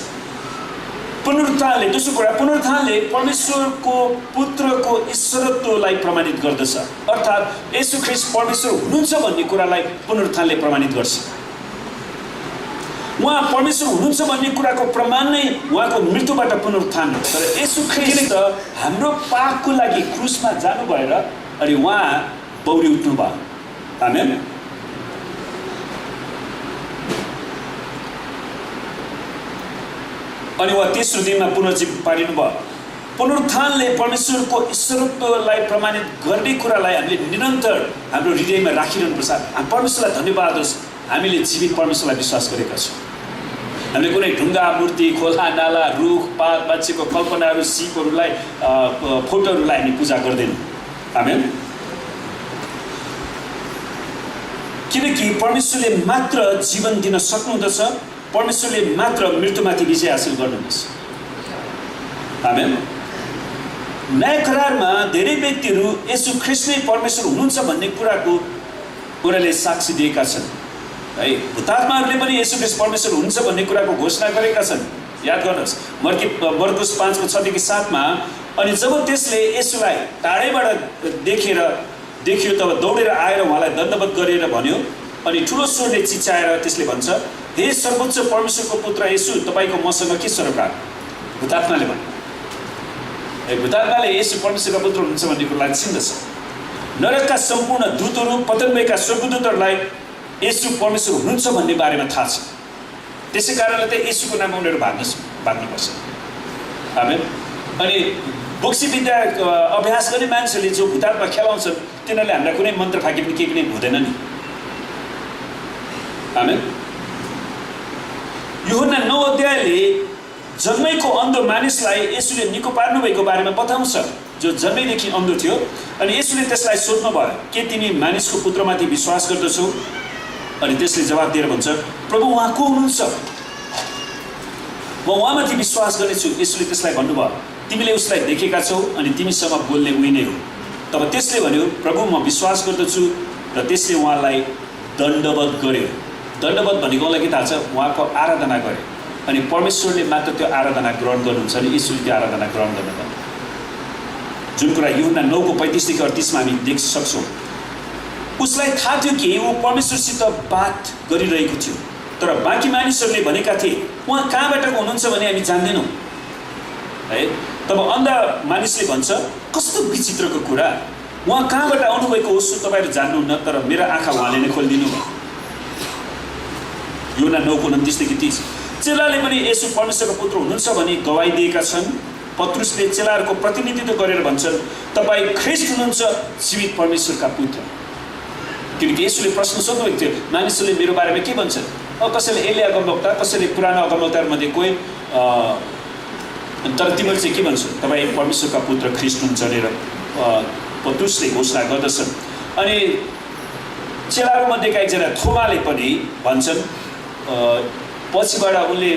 पुनरुत्थानले, दोस्रो कुरा, पुनरुत्थानले परमेश्वरको पुत्रको ईश्वरत्वलाई प्रमाणित गर्दछ। अर्थात् येशू ख्रिस्ट परमेश्वर हुनुहुन्छ भन्ने कुरालाई पुनरुत्थानले प्रमाणित गर्छ। उहाँ परमेश्वर हुनुहुन्छ भन्ने कुराको प्रमाण नै उहाँको मृत्युबाट पुनरुत्थान हो। तर येशू ख्रिस्ट हाम्रो पापको लागि क्रुसमा जानु भएर अनि उहाँ बौरी उठ्नु भयो। आमेन। अनि उहाँ तेस्रो दिनमा पुनर्जीवित पारिनु भयो। पुनरुत्थानले परमेश्वरको ईश्वरत्वलाई प्रमाणित गर्ने कुरालाई हामीले निरन्तर हाम्रो हृदयमा राखिरहनुपर्छ। परमेश्वरलाई धन्यवाद होस्, हामीले जीवित परमेश्वरलाई विश्वास गरेका छौँ। हामीले कुनै ढुङ्गा, मूर्ति, खोला, नाला, रुख, पात, मान्छेको कल्पनाहरू, सिपहरूलाई, फोटोहरूलाई हामी पूजा गर्दैनौँ। आमेन। किनकि परमेश्वरले मात्र जीवन दिन सक्नुहुँदछ, परमेश्वरले मात्र मृत्युमाथि विजय हासिल गर्नुहुन्छ। आमेन। नयाँ करारमा धेरै व्यक्तिहरू येशू ख्रिस्ट नै परमेश्वर हुनुहुन्छ भन्ने कुराको उनीहरूले साक्षी दिएका छन् है। हुतात्माहरूले पनि येशू ख्रिस्ट परमेश्वर हुनुहुन्छ भन्ने कुराको घोषणा गरेका छन्। याद गर्नुहोस्, मर्कुस 5:6-7 अनि जब त्यसले येशूलाई टाढैबाट देखियो तब दौडेर आएर उहाँलाई दण्डवत गरेर भन्यो अनि ठुलो स्वरले चिच्चाएर त्यसले भन्छ, हे सर्वोच्च परमेश्वरको पुत्र येशू, तपाईँको मसँग के सरोकार? हुतात्माले भन्यो। हुतात्माले येशू परमेश्वरको पुत्र हुनुहुन्छ भन्ने कुरालाई चिन्दछ। नरकका सम्पूर्ण दूतहरू, पतन भएका स्वर्गदूतहरूलाई येशू परमेश्वर हुनुहुन्छ भन्ने बारेमा थाहा छ। त्यसै कारणले त येशूको नाममा उनीहरू भाग्नुपर्छ। आमेन। अनि बोक्सी विद्या अभ्यास गर्ने मान्छेले जो भूतात्मा खेलाउँछन् तिनीहरूले हामीलाई कुनै मन्त्र फाके पनि केही पनि हुँदैन नि। आमेन। यूहन्ना 9 अध्यायले जन्मेको अन्धो मानिसलाई येशूले निको पार्नु भएको बारेमा बताउँछ। जो जन्मैदेखि अन्धो थियो। अनि यसुले त्यसलाई सोध्नुभयो, के तिमी मानिसको पुत्रमाथि विश्वास गर्दछौ? अनि त्यसले जवाब दिएर भन्छ, प्रभु उहाँ को हुनुहुन्छ? म उहाँमाथि विश्वास गर्नेछु। यसुले त्यसलाई भन्नुभयो, तिमीले उसलाई देखेका छौ अनि तिमीसँग बोल्ने उही नै हो। तब त्यसले भन्यो, प्रभु म विश्वास गर्दछु। र त्यसले उहाँलाई दण्डवत गर्यो। दण्डवत भनेको उहाँलाई के थाहा छ? उहाँको आराधना गर्यो। अनि परमेश्वरले मात्र त्यो आराधना ग्रहण गर्नुहुन्छ अनि यसुले त्यो आराधना ग्रहण गर्दैन। जुन कुरा यूहन्ना 9:35-38 हामी देख्न सक्छौँ। उसलाई थाहा थियो कि ऊ परमेश्वरसित बात गरिरहेको थियो, तर बाँकी मानिसहरूले भनेका थिए उहाँ कहाँबाट हुनुहुन्छ भने हामी जान्दैनौँ है। तब अन्ध मानिसले भन्छ, कस्तो विचित्रको कुरा, उहाँ कहाँबाट आउनुभएको होस् तपाईँहरू जान्नुहुन्न, तर मेरो आँखा उहाँले नै खोलिदिनु भयो। यूहन्ना 9:29-30। चेलाले पनि यसु परमेश्वरको पुत्र हुनुहुन्छ भनी गवाई दिएका छन्। पत्रुसले चेलाहरूको प्रतिनिधित्व गरेर भन्छन्, तपाईँ ख्रीष्ट हुनुहुन्छ, जीवित परमेश्वरका पुत्र। किनकि यसुले प्रश्न सोध्नुभएको थियो, मानिसहरूले मेरो बारेमा के भन्छन्? कसैले एलिया अगमवक्ता, कसैले पुरानो अगमवक्ताहरूमध्ये कोही, तर तिमीहरू चाहिँ के भन्छौ? तपाईँ परमेश्वरका पुत्र ख्रीष्ट हुनुहुन्छ भनेर पत्रुसले घोषणा गर्दछन्। अनि चेलाहरूमध्येका एकजना थोमाले पनि भन्छन्, पछिबाट उनले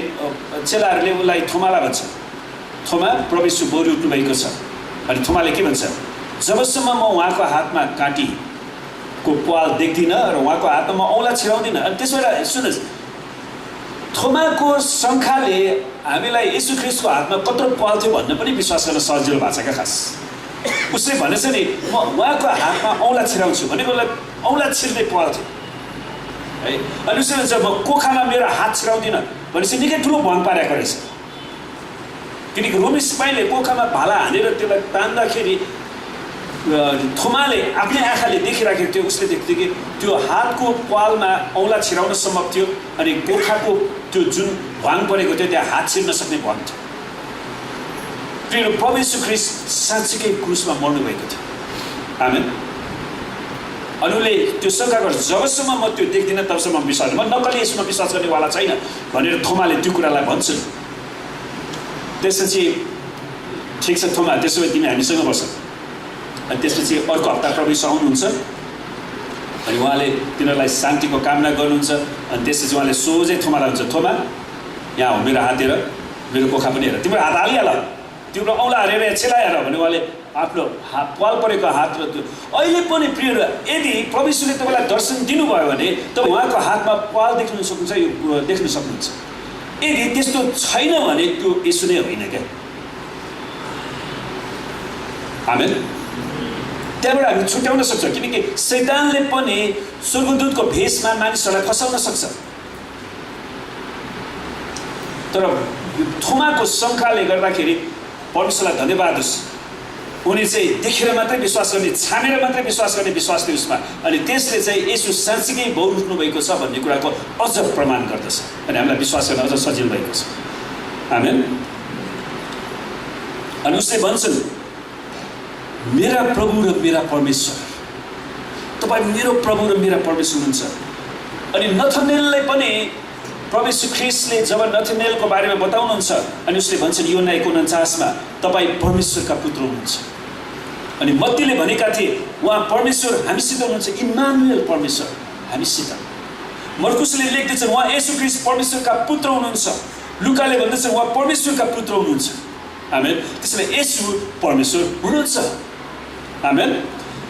चेलाहरूले उसलाई थोमालाई भन्छन्, थोमा प्रभु यीशु बोरी उठ्नु भएको छ। अनि थोमाले के भन्छ, जबसम्म म उहाँको हातमा काँटीको प्वाल देख्दिनँ र उहाँको हातमा म औँला छिराउँदिनँ। अनि त्यसबाट सुन्नुहोस्, थोमाको शङ्खाले हामीलाई यीशु ख्रीष्टको हातमा कत्रो प्वाल थियो भन्न पनि विश्वास गर्न सजिलो भएको छ क्या। खास उसले भनेछ नि, म उहाँको हातमा औँला छिराउँछु भनेको औँला छिर्ने प्वाल थियो है। अनि उसले भन्छ, म कोखामा मेरो हात छिराउँदिनँ भनेपछि निकै ठुलो भङ पारेको रहेछ। किनकि रोमी सिपाहीले कोखामा भाला हानेर त्यसलाई तान्दाखेरि थोमाले आफ्नै आँखाले देखिराखेको थियो। उसले देख्थ्यो कि त्यो हातको पालमा औँला छिराउन सम्भव थियो अनि कोखाको त्यो जुन भङ परेको थियो त्यहाँ हात छिर्न सक्ने भङ थियो। प्रिय प्रभु यीशु ख्रीष्ट साँच्चीकै क्रुसमा मर्नुभएको थियो। आमेन। अनि उसले त्यो शङ्का गर्छ, जबसम्म म त्यो देख्दिनँ तबसम्म विश्वास, म नक्कली यसमा विश्वास गर्नेवाला छैन भनेर थोमाले त्यो कुरालाई भन्छन्। त्यसपछि ठिक छ थोमा, त्यसो भए तिमी हामीसँग बस्छ। अनि त्यसपछि अर्को हप्ता प्रभु यीशु आउनुहुन्छ अनि उहाँले तिनीहरूलाई शान्तिको कामना गर्नुहुन्छ। अनि त्यसपछि उहाँले सोझै थोमालाई हुन्छ, थोमा यहाँ हो, मेरो हात हेर, मेरो कोखा पनि हेर, तिम्रो हात हालिहाल, तिम्रो औँला हेरेर यहाँ छेलाएर भने उहाँले आफ्नो पाल परेको हात र त्यो अहिले पनि प्रिय, यदि प्रभु यीशुले तपाईँलाई दर्शन दिनुभयो भने तपाईँ उहाँको हातमा पाल देख्न सक्नुहुन्छ, यो देख्न सक्नुहुन्छ। यदि त्यस्तो छैन भने त्यो यीशु नै होइन क्या। आमेन। त्यहाँबाट हामी छुट्याउन सक्छौँ, किनकि शैतानले पनि स्वर्गदूतको भेषमा मानिसहरूलाई फसाउन सक्छ। तर थोमाको शङ्काले गर्दाखेरि परमेश्वरलाई धन्यवाद होस्, उनी चाहिँ देखेर मात्रै विश्वास गर्ने, छामेर मात्रै विश्वास गर्ने विश्वास थियो उसमा। अनि त्यसले चाहिँ यसो साँच्चीकै बहु उठ्नु भएको छ भन्ने कुराको अझ प्रमाण गर्दछ अनि हामीलाई विश्वास गर्न अझ सजिलो भएको छ। आमेन। अनि उसले भन्छन्, मेरा प्रभु र मेरा परमेश्वर, तपाईँ मेरो प्रभु र मेरा परमेश्वर हुनुहुन्छ। अनि नथनेललाई पनि प्रभु यीशु ख्रीष्टले जब नथनेलको बारेमा बताउनुहुन्छ अनि उसले भन्छन् यूहन्ना 1:49 तपाईँ परमेश्वरका पुत्र हुनुहुन्छ। अनि मत्तीले भनेका थिए उहाँ परमेश्वर हामीसित हुनुहुन्छ, इम्मानुएल परमेश्वर हामीसित। मर्कुसले लेख्दैछन् उहाँ येशू ख्रीष्ट परमेश्वरका पुत्र हुनुहुन्छ। लुकाले भन्दछन् उहाँ परमेश्वरका पुत्र हुनुहुन्छ। आमेन। त्यसैले येशू परमेश्वर हुनुहुन्छ। आमेन।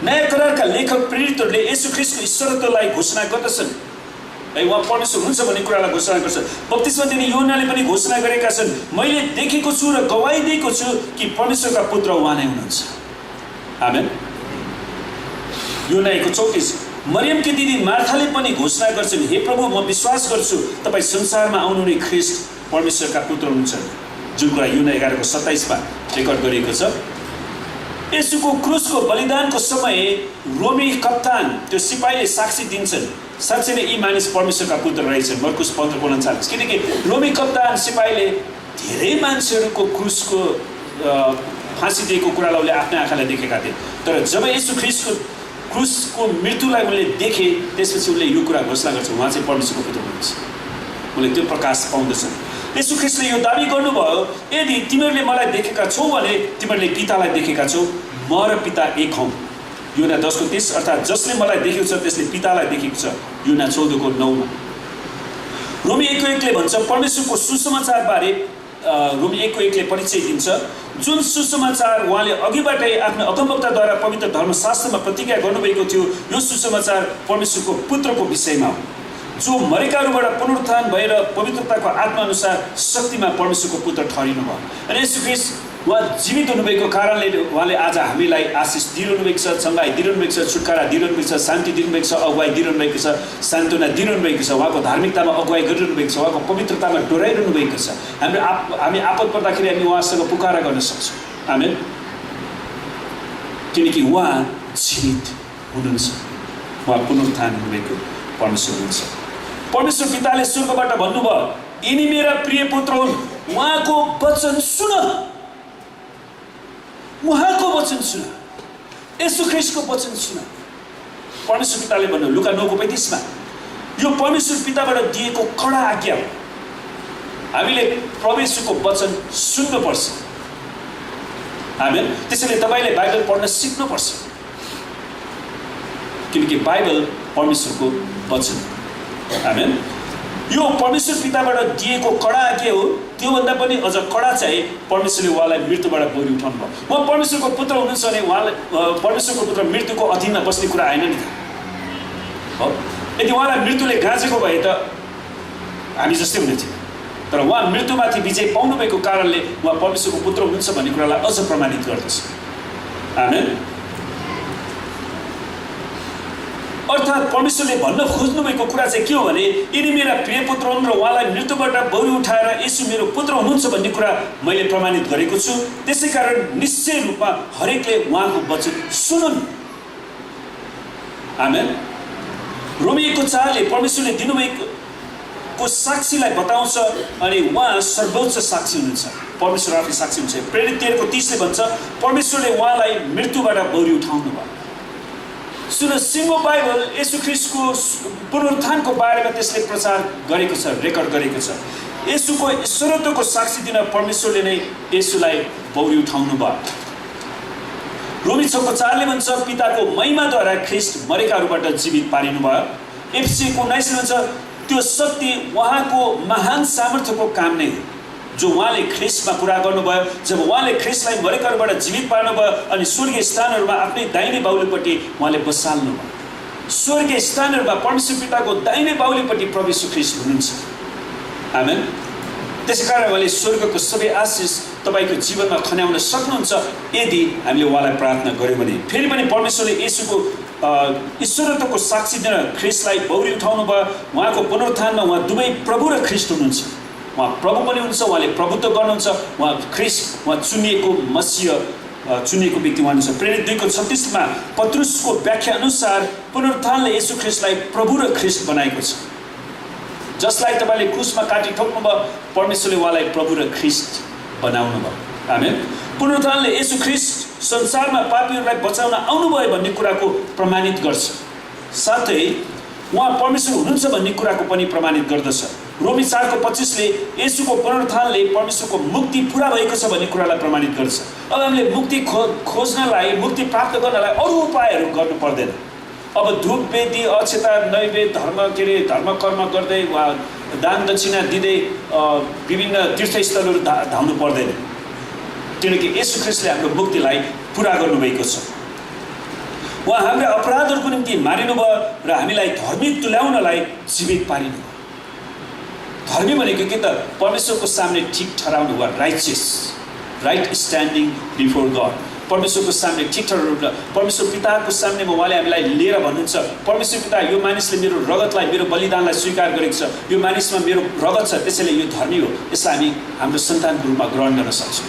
नयाँ करारका लेखक प्रेरितहरूले येशू ख्रीष्टको ईश्वरत्वलाई घोषणा गर्दछन्, उहाँ परमेश्वर हुनुहुन्छ भन्ने कुरालाई घोषणा गर्छ। बप्तिस्मा दिने यूहन्नाले पनि घोषणा गरेका छन्, मैले देखेको छु र गवाई दिएको छु कि परमेश्वरका पुत्र उहाँ नै हुनुहुन्छ। आमेन। यूहन्ना 1:34 मरियमकी दिदी मार्थाले पनि घोषणा गर्छन्, हे प्रभु म विश्वास गर्छु तपाईँ संसारमा आउनुहुने ख्रीष्ट परमेश्वरका पुत्र हुनुहुन्छ, जुन कुरा यूहन्ना 11:27 रेकर्ड गरिएको छ। येशूको क्रुसको बलिदानको समय रोमी कप्तान त्यो सिपाहीले साक्षी दिन्छन्, साँच्चै नै यी मानिस परमेश्वरका पुत्र रहेछन्। मर्कुस 15:39 किनकि रोमी कप्तान सिपाहीले धेरै मान्छेहरूको क्रुसको फाँसी दिएको कुरालाई उसले आफ्नै आँखाले देखेका थिए। तर जब येशू ख्रीष्टको क्रुसको मृत्युलाई उसले देखे त्यसपछि उसले यो कुरा घोषणा गर्छ, उहाँ चाहिँ परमेश्वरको पुत्र हुनुहुन्छ। उसले त्यो प्रकाश पाउँदछन्। येशू ख्रीष्टले यो दाबी गर्नुभयो, यदि तिमीहरूले मलाई देखेका छौ भने तिमीहरूले पितालाई देखेका छौ, म र पिता एक हौँ। योना 10:30 अर्थात् जसले मलाई देखेको छ त्यसले पितालाई देखेको छ। योना 14:9 मा। रोमी 1:1 भन्छ परमेश्वरको सुसमाचार बारे रोमी 1:1 परिचय दिन्छ, जुन सुसमाचार उहाँले अघिबाटै आफ्नो अगमवक्ताद्वारा पवित्र धर्मशास्त्रमा प्रतिज्ञा गर्नुभएको थियो। यो सुसमाचार परमेश्वरको पुत्रको विषयमा हो, जो मरेकाहरूबाट पुनरुत्थान भएर पवित्रताको आत्मा अनुसार शक्तिमा परमेश्वरको पुत्र ठहरिनु भयो। अनि येशू ख्रीष्ट उहाँ जीवित हुनुभएको कारणले उहाँले आज हामीलाई आशिष दिइरहनु भएको छ, चङ्गाई दिइरहनु भएको छ, छुटकारा दिइरहनु भएको छ, शान्ति दिइरहनु भएको छ, अगुवाई दिइरहनु भएको छ, सान्त्वना दिइरहनु भएको छ, उहाँको धार्मिकतामा अगुवाई गरिरहनु भएको छ, उहाँको पवित्रतामा डोराइरहनु भएको छ। हामी आपद पर्दाखेरि हामी उहाँसँग पुकारा गर्न सक्छौँ। आमेन। किनकि उहाँ जीवित हुनुहुन्छ, उहाँ पुनरुत्थान हुनुभएको परमेश्वर हुनुहुन्छ। परमेश्वर पिताले स्वर्गबाट भन्नुभयो, यिनी मेरा प्रिय पुत्र हुन्, उहाँको वचन सुन, उहाँको वचन सुन, येशू ख्रीष्टको वचन सुन। परमेश्वर पिताले भन्नु लुका 9:35 मा, यो परमेश्वर पिताबाट दिएको कडा आज्ञा हो। हामीले परमेश्वरको वचन सुन्नुपर्छ। आमेन। त्यसैले तपाईँले बाइबल पढ्न सिक्नुपर्छ, किनकि बाइबल परमेश्वरको वचन। आमेन। यो परमेश्वर पिताबाट दिएको कडा आज्ञा हो। त्योभन्दा पनि अझ कडा चाहिँ परमेश्वरले उहाँलाई मृत्युबाट बौरी उठाउनु भयो। उहाँ परमेश्वरको पुत्र हुनुहुन्छ भने उहाँलाई परमेश्वरको पुत्र मृत्युको अधीनमा बस्ने कुरा आएन नि त हो। यदि उहाँलाई मृत्युले गाँचेको भए त हामी जस्तै हुने थियो, तर उहाँ मृत्युमाथि विजय पाउनुभएको कारणले उहाँ परमेश्वरको पुत्र हुनुहुन्छ भन्ने कुरालाई अझ प्रमाणित गर्दछ। आमेन। अर्थात् परमेश्वरले भन्न खोज्नुभएको कुरा चाहिँ के हो भने, यिनी मेरा प्रिय पुत्र हुन् र उहाँलाई मृत्युबाट बौरी उठाएर येशू मेरो पुत्र हुनुहुन्छ भन्ने कुरा मैले प्रमाणित गरेको छु। त्यसै कारण निश्चय रूपमा हरेकले उहाँको वचन सुनुन्। आमेन। रोमी 1:4 परमेश्वरले दिनुभएको साक्षीलाई बताउँछ अनि उहाँ सर्वोच्च साक्षी हुनुहुन्छ। परमेश्वर आफै साक्षी हुन्छ। प्रेरित 13:30 भन्छ परमेश्वरले उहाँलाई मृत्युबाट बौरी उठाउनु भयो। सुन, सिङ्गो बाइबल येशू ख्रीष्टको पुनरुत्थानको बारेमा त्यसले प्रचार गरेको छ, रेकर्ड गरेको छ। येशूको ईश्वरत्वको साक्षी दिन परमेश्वरले नै येशूलाई बौरी उठाउनु भयो। रोमी 6:4 भन्छ पिताको महिमाद्वारा ख्रीष्ट मरेकाहरूबाट जीवित पारिनु भयो। एफएसी 19 भन्छ त्यो शक्ति उहाँको महान सामर्थ्यको काम नै हो, जो उहाँले ख्रीष्टमा पुरा गर्नुभयो। जब उहाँले ख्रीष्टलाई मरेकाहरूबाट जीवित पार्नुभयो अनि स्वर्गीय स्थानहरूमा आफ्नै दाहिने बाहुलीपट्टि उहाँले बसाल्नुभयो। स्वर्गीय स्थानहरूमा परमेश्वर पिताको दाहिने बाहुलीपट्टि प्रभु येशू ख्रीष्ट हुनुहुन्छ। आमेन। त्यसैकारण उहाँले स्वर्गको सबै आशिष तपाईँको जीवनमा खन्याउन सक्नुहुन्छ यदि हामीले उहाँलाई प्रार्थना गऱ्यौँ भने। फेरि पनि परमेश्वरले येशूको ईश्वरत्वको साक्षी दिन ख्रीष्टलाई बौरी उठाउनु भयो। उहाँको पुनरुत्थानमा उहाँ दुवै प्रभु र ख्रीष्ट हुनुहुन्छ। उहाँ प्रभु पनि हुनुहुन्छ, उहाँले प्रभुत्व गर्नुहुन्छ। उहाँ ख्रीष्ट, उहाँ चुनिएको मसीह, चुनिएको व्यक्ति उहाँ हुनुहुन्छ। प्रेरित 2:36 मा पत्रुसको व्याख्या अनुसार पुनरुत्थानले येशू ख्रीष्टलाई प्रभु र ख्रीष्ट बनाएको छ। जसलाई तपाईँले क्रुसमा काटी ठोक्नुभयो, परमेश्वरले उहाँलाई प्रभु र ख्रीष्ट बनाउनु भयो। आमेन। पुनरुत्थानले येशू ख्रीष्ट संसारमा पापीहरूलाई बचाउन आउनुभयो भन्ने कुराको प्रमाणित गर्छ, साथै उहाँ परमेश्वर हुनुहुन्छ भन्ने कुराको पनि प्रमाणित गर्दछ। रोमी 4:25 येशूको पुनरुत्थानले परमेश्वरको मुक्ति पुरा भएको छ भन्ने कुरालाई प्रमाणित गर्छ। अब हामीले मुक्ति खोज्नलाई, मुक्ति प्राप्त गर्नलाई अरू उपायहरू गर्नु पर्दैन। अब धूप वेदी, अक्षता, नैवेद्य, धर्म कर्म गर्दै वा दान दक्षिणा दिँदै विभिन्न तीर्थस्थलहरू धाउनु पर्दैन, किनकि येशू ख्रीष्टले हाम्रो मुक्तिलाई पुरा गर्नुभएको छ। उहाँ हाम्रा अपराधहरूको निम्ति मारिनुभयो र हामीलाई धर्मी तुल्याउनलाई जीवित पारिनु। धर्मी भनेको के त? परमेश्वरको सामने ठिक ठहराउनु वा righteous, right standing before God. परमेश्वरको सामने ठिक ठहराउनु। परमेश्वर पिताको सामनेमा उहाँले हामीलाई लिएर भन्नुहुन्छ, परमेश्वर पिता यो मानिसले मेरो रगतलाई, मेरो बलिदानलाई स्वीकार गरेको छ, यो मानिसमा मेरो रगत छ, त्यसैले यो धर्मी हो, यसलाई हामी हाम्रो सन्तानको रूपमा ग्रहण गर्न सक्छौँ।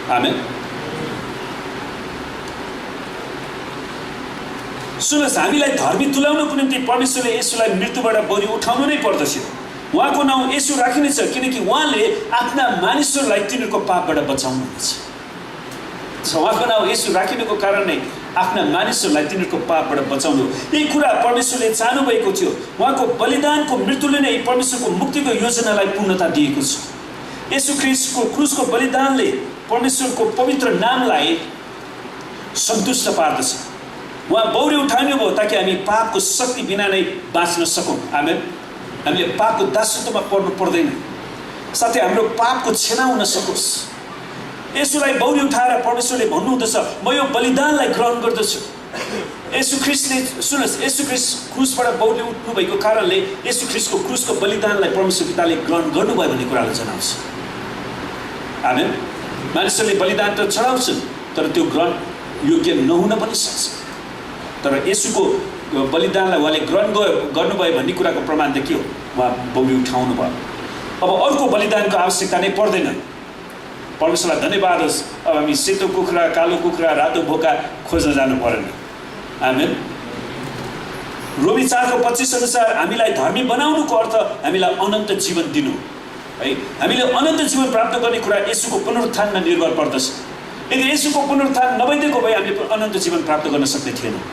आमेन। सुन्नुहोस्, हामीलाई धर्मी तुल्याउनको निम्ति परमेश्वरले येशूलाई मृत्युबाट बौरी उठाउनु नै पर्दछ। उहाँको नाउँ येशू राखिनेछ किनकि उहाँले आफ्ना मानिसहरूलाई तिनीहरूको पापबाट बचाउनुहुन्छ। उहाँको नाउँ येशू राखिनुको कारण नै आफ्ना मानिसहरूलाई तिनीहरूको पापबाट बचाउनु। यही कुरा परमेश्वरले चाहनुभएको थियो। उहाँको बलिदानको मृत्युले नै परमेश्वरको मुक्तिको योजनालाई पूर्णता दिएको छ। येशू ख्रीष्टको क्रुसको बलिदानले परमेश्वरको पवित्र नामलाई सन्तुष्ट पार्दछ। उहाँ बौरी उठाउनुभयो ताकि हामी पापको शक्ति बिना नै बाँच्न सकौँ। आमेन। हामीले पापको दासत्वमा पर्नु पर्दैन, साथै हाम्रो पापको क्षमा हुन सकोस्। येशूलाई बौरी उठाएर परमेश्वरले भन्नुहुँदछ, म यो बलिदानलाई ग्रहण गर्दछु। येशू ख्रीष्टले सुन्नुहोस्, येशू ख्रीष्ट क्रुसबाट बौरी उठ्नु भएको कारणले येशू ख्रीष्टको क्रुसको बलिदानलाई परमेश्वर पिताले ग्रहण गर्नुभयो भन्ने कुरालाई जनाउँछ। आमेन। मानिसहरूले बलिदान त चढाउँछन्, तर त्यो ग्रहण योग्य नहुन पनि सक्छ। तर येशूको बलिदानलाई उहाँले ग्रहण गर्नुभयो भन्ने कुराको प्रमाण त के हो? उहाँ बौरी उठाउनु भयो। अब अर्को बलिदानको आवश्यकता नै पर्दैन। परमेश्वरलाई धन्यवाद होस्। अब हामी सेतो कुखुरा, कालो कुखुरा, रातो बोका खोज्न जानु परेन। आमेन। रोमी 4:25 अनुसार हामीलाई धर्मी बनाउनुको अर्थ हामीलाई अनन्त जीवन दिनु है। हामीले अनन्त जीवन प्राप्त गर्ने कुरा येशूको पुनरुत्थानमा निर्भर पर्दछ। यदि येशूको पुनरुत्थान नभइदिएको भए हामीले अनन्त जीवन प्राप्त गर्न सक्ने थिएनौँ।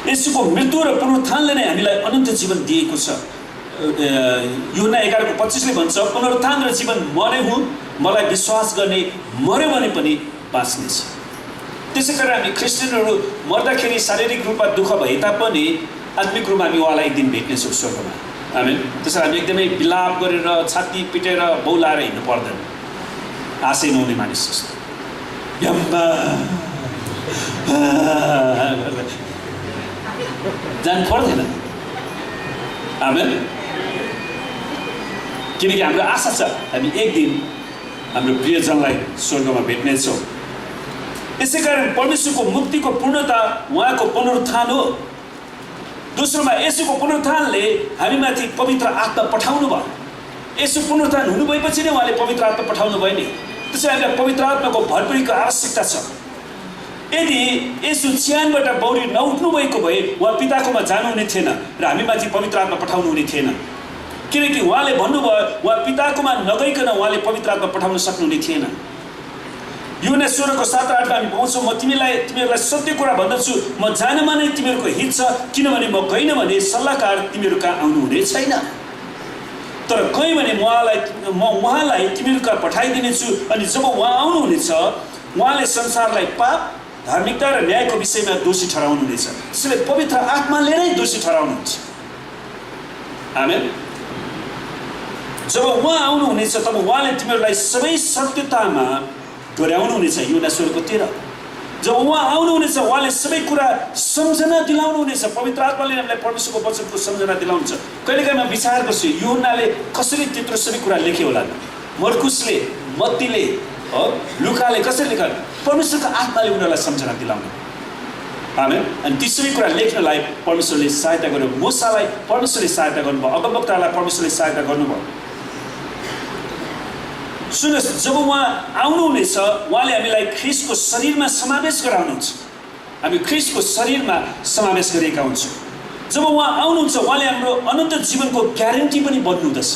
येशूको मृत्यु र पुनरुत्थानले नै हामीलाई अनन्त जीवन दिएको छ। यूहन्ना 11:25 भन्छ, पुनरुत्थान र जीवन म नै हुँ, मलाई विश्वास गर्ने मर्यो भने पनि बाँच्नेछ। त्यसै कारण हामी क्रिस्चियनहरू मर्दाखेरि शारीरिक रूपमा दुःख भए तापनि आत्मिक रूपमा हामी उहाँलाई एक दिन भेट्नेछौँ स्वर्गमा। आमेन। त्यसैले हामी एकदमै विलाप गरेर छाती पिटेर बौलाएर हिँड्नु पर्दैन, आशै नहुने मानिस जस्तो। जानु पर्दैन। आमेन। किनकि हाम्रो आशा छ हामी एक दिन हाम्रो प्रियजनलाई स्वर्गमा भेट्नेछौँ। यसै कारण परमेश्वरको मुक्तिको पूर्णता उहाँको पुनरुत्थान हो। दोस्रोमा येशूको पुनरुत्थानले हामीमाथि पवित्र आत्मा पठाउनु भयो। येशू पुनरुत्थान हुनुभएपछि नै उहाँले पवित्र आत्मा पठाउनु भयो नि। त्यसैले हामीलाई पवित्र आत्माको भरपुरीको आवश्यकता छ। यदि येशू च्यानबाट बौरी नउठ्नु भएको भए उहाँ पिताकोमा जानुहुने थिएन र हामीमाथि पवित्र आत्मा पठाउनु हुने थिएन। किनकि उहाँले भन्नुभयो उहाँ पिताकोमा नगइकन उहाँले पवित्र आत्मा पठाउन सक्नुहुने थिएन। यूहन्ना 16:7-8 हामी पाउँछौँ, म तिमीहरूलाई सत्य कुरा भन्दछु, म जानमा नै तिमीहरूको हित छ, किनभने म गइन भने सल्लाहकार तिमीहरू कहाँ आउनुहुने छैन। तर गएँ भने म उहाँलाई तिमीहरू कहाँ पठाइदिनेछु। अनि जब उहाँ आउनुहुनेछ उहाँले संसारलाई पाप, धार्मिकता र न्यायको विषयमा दोषी ठहराउनुहुनेछ। त्यसैले पवित्र आत्माले नै दोषी ठहराउनुहुन्छ। आमेन। जब उहाँ आउनुहुनेछ तब उहाँले तिमीहरूलाई सबै सत्यतामा डोर्याउनुहुनेछ। यूहन्ना 16:13। जब उहाँ आउनुहुनेछ उहाँले सबै कुरा सम्झना दिलाउनुहुनेछ। पवित्र आत्माले हामीलाई परमेश्वरको वचनको सम्झना दिलाउनुहुन्छ। कहिलेकाहीँ म विचार गर्छु यूहन्नाले कसरी त्यत्रो सबै कुरा लेख्यो होला। मर्कुसले, मत्तीले, लुकाले कसरी लेख्यो? परमेश्वरको आत्माले उनीहरूलाई सम्झना दिलाउनु। आमेन। अनि ती सबै कुरा लेख्नलाई परमेश्वरले सहायता गर्यो। मूसालाई परमेश्वरले सहायता गर्नुभयो, अगमवक्तालाई परमेश्वरले सहायता गर्नुभयो। सुन्नुहोस्, जब उहाँ आउनुहुनेछ उहाँले हामीलाई ख्रीष्टको शरीरमा समावेश गराउनुहुन्छ। हामी ख्रीष्टको शरीरमा समावेश गरिएका हुन्छौँ। जब उहाँ आउनुहुन्छ उहाँले हाम्रो अनन्त जीवनको ग्यारेन्टी पनि बन्नुहुँदछ।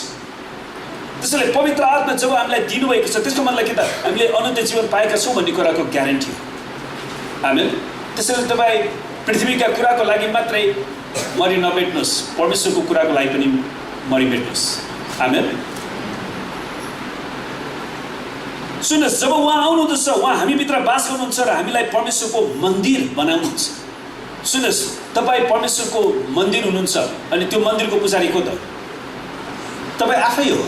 त्यसैले पवित्र आत्मा जब हामीलाई दिनुभएको छ त्यसको मतलब के त? हामीले अनन्त जीवन पाएका छौँ भन्ने कुराको ग्यारेन्टी हो। आमेन। त्यसैले तपाईँ पृथ्वीका कुराको लागि मात्रै मरि नभेट्नुहोस्, परमेश्वरको कुराको लागि पनि मरिभेट्नुहोस्। आमेन। सुन्नुहोस्, जब उहाँ आउनुहुँदछ उहाँ हामीभित्र बास गर्नुहुन्छ र हामीलाई परमेश्वरको मन्दिर बनाउनुहुन्छ। सुन्नुहोस्, तपाईँ परमेश्वरको मन्दिर हुनुहुन्छ अनि त्यो मन्दिरको पुजारी को त? तपाईँ आफै हो।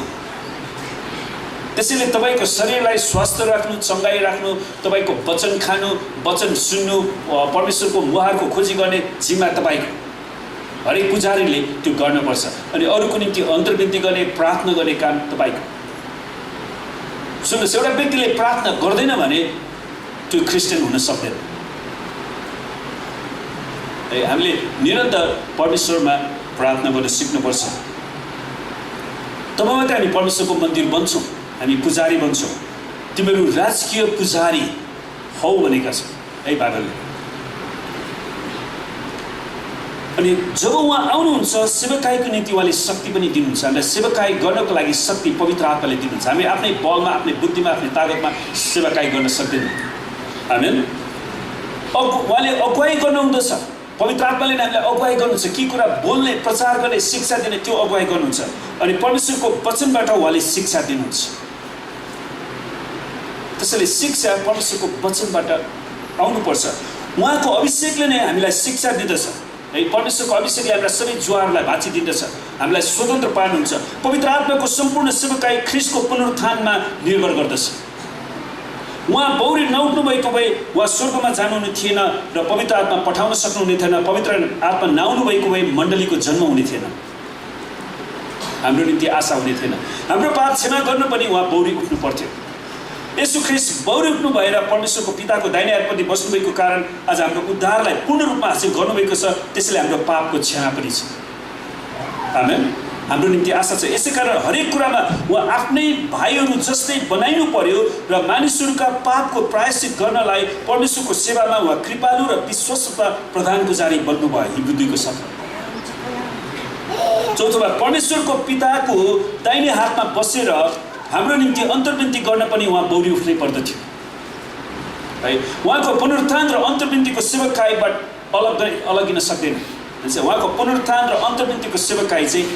त्यसैले तपाईँको शरीरलाई स्वस्थ राख्नु, चङ्गाई राख्नु, तपाईँको वचन खानु, वचन सुन्नु, परमेश्वरको मुहारको खोजी गर्ने जिम्मा तपाईँको। हरेक पुजारीले त्यो गर्नुपर्छ। अनि अरूको निम्ति अन्तर्विन्ती गर्ने, प्रार्थना गर्ने काम तपाईँको। सुन्नुहोस्, एउटा व्यक्तिले प्रार्थना गर्दैन भने त्यो क्रिस्चियन हुन सक्दैन। हामीले निरन्तर परमेश्वरमा प्रार्थना गर्न सिक्नुपर्छ। तब मात्रै हामी परमेश्वरको मन्दिर बन्छौँ, हामी पुजारी बन्छौँ। तिमीहरू राजकीय पुजारी हौ भनेका छन् है बाइबलले। अनि जब उहाँ आउनुहुन्छ सेवकाईको निम्ति उहाँले शक्ति पनि दिनुहुन्छ। हामीलाई सेवकाई गर्नको लागि शक्ति पवित्र आत्माले दिनुहुन्छ। हामी आफ्नै बलमा, आफ्नै बुद्धिमा, आफ्नै तागतमा सेवकाई गर्न सक्दैनौँ। आमेन। उहाँले अगुवाई गर्नुहुँदछ। पवित्र आत्माले हामीलाई अगुवाई गर्नुहुन्छ, के कुरा बोल्ने, प्रचार गर्ने, शिक्षा दिने, त्यो अगुवाई गर्नुहुन्छ। अनि परमेश्वरको वचनबाट उहाँले शिक्षा दिनुहुन्छ। त्यसैले शिक्षा परमेश्वरको वचनबाट आउनुपर्छ। उहाँको अभिषेकले नै हामीलाई शिक्षा दिँदछ है। परमेश्वरको अभिषेकले हामीलाई सबै ज्वारलाई भाँचिदिँदछ, हामीलाई स्वतन्त्र पार्नुहुन्छ। पवित्र आत्माको सम्पूर्ण सेवकाई ख्रीष्टको पुनरुत्थानमा निर्भर गर्दछ। उहाँ बौरी नउठ्नु भएको भए उहाँ स्वर्गमा जानुहुने थिएन र पवित्र आत्मा पठाउन सक्नुहुने थिएन। पवित्र आत्मा नआउनु भएको भए मण्डलीको जन्म हुने थिएन, हाम्रो निम्ति आशा हुने थिएन। हाम्रो पाप क्षमा गर्नु पनि उहाँ बौरी उठ्नु पर्थ्यो। यसु ख्रीष्ट बौरी उठ्नु भएर परमेश्वरको पिताको दाहिने हातपट्टि बस्नुभएको कारण आज हाम्रो उद्धारलाई पूर्ण रूपमा हासिल गर्नुभएको छ। त्यसैले हाम्रो पापको क्षमा पनि छ। आमेन। हाम्रो निम्ति आशा छ। यसै कारण हरेक कुरामा उहाँ आफ्नै भाइहरू जस्तै बनाइनु पर्यो र मानिसहरूका पापको प्रायश्चित गर्नलाई परमेश्वरको सेवामा उहाँ कृपालु र विश्वस्तता प्रदान गुजारी बन्नुभयो। हिब्रू 2 को 7। चौथोमा परमेश्वरको पिताको दाहिने हातमा बसेर हाम्रो निम्ति अन्तर्विन्ती गर्न पनि उहाँ बौरी उठ्नै पर्दथ्यो है। उहाँको पुनरुत्थान र अन्तर्विन्तीको सेवकाईबाट अलगिन सक्दैन। उहाँको पुनरुत्थान र अन्तर्विन्तीको सेवकाई चाहिँ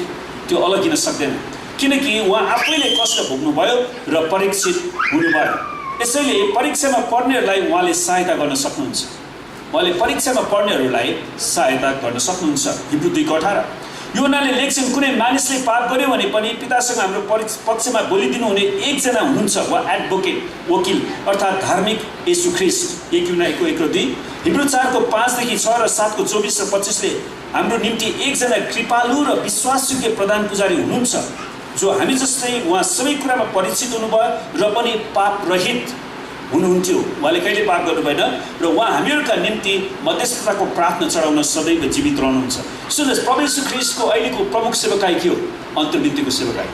त्यो अलगिन सक्दैन, किनकि उहाँ आफैले कष्ट भोग्नुभयो र परीक्षित हुनुभयो। यसैले परीक्षामा पर्नेहरूलाई उहाँले सहायता गर्न सक्नुहुन्छ। उहाँले परीक्षामा पर्नेहरूलाई सहायता गर्न सक्नुहुन्छ। हिब्रू 2 को 18। यो हुनाले लेख्छन्, कुनै मानिसले पाप गर्यो भने पनि पितासँग हाम्रो पक्षमा बोलिदिनु हुने एकजना हुनुहुन्छ, वा एडभोकेट, वकिल, अर्थात् धार्मिक येशू ख्रीष्ट। 1 यूहन्ना 1 को 2। हिब्रू 4 को 5 देखि 6 र 7 को 24 र 25ले हाम्रो निम्ति एकजना कृपालु र विश्वासयोग्य प्रधान पुजारी हुनुहुन्छ, जो हामी जस्तै उहाँ सबै कुरामा परिचित हुनुभयो र पनि पाप रहित हुनुहुन्थ्यो। उहाँले कहिले पाप गर्नु भएन र उहाँ हामीहरूका निम्ति मध्यस्थताको प्रार्थना चढाउन सदैव जीवित रहनुहुन्छ। सुन्नुहोस्, प्रभु येशू ख्रीष्टको अहिलेको प्रमुख सेवकाई के हो? अन्तर्विन्तीको सेवकाई।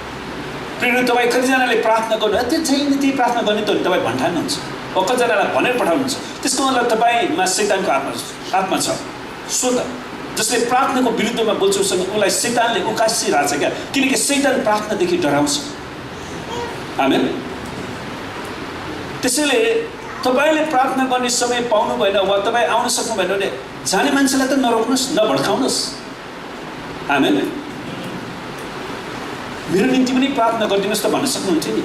प्रिय, तपाईँ कतिजनाले प्रार्थना गर्नु त्यो चाहिँ त्यही प्रार्थना गर्ने त तपाईँ भन्ठान्नुहुन्छ, कतिजनालाई भनेर पठाउनुहुन्छ। त्यसको मतलब तपाईँमा शैतानको आत्मा छ। सो त जसले प्रार्थनाको विरुद्धमा बोल्छ उसलाई शैतानले उकासिरहेछ क्या, किनकि शैतान प्रार्थनादेखि डराउँछ। आमेन। त्यसैले तपाईँले प्रार्थना गर्ने समय पाउनु भएन वा तपाईँ आउन सक्नु भएन भने जाने मान्छेलाई त नरोक्नुहोस्, नभड्काउनुहोस्। आमेन। मेरो निम्ति पनि प्रार्थना गरिदिनुहोस् त भन्न सक्नुहुन्थ्यो नि।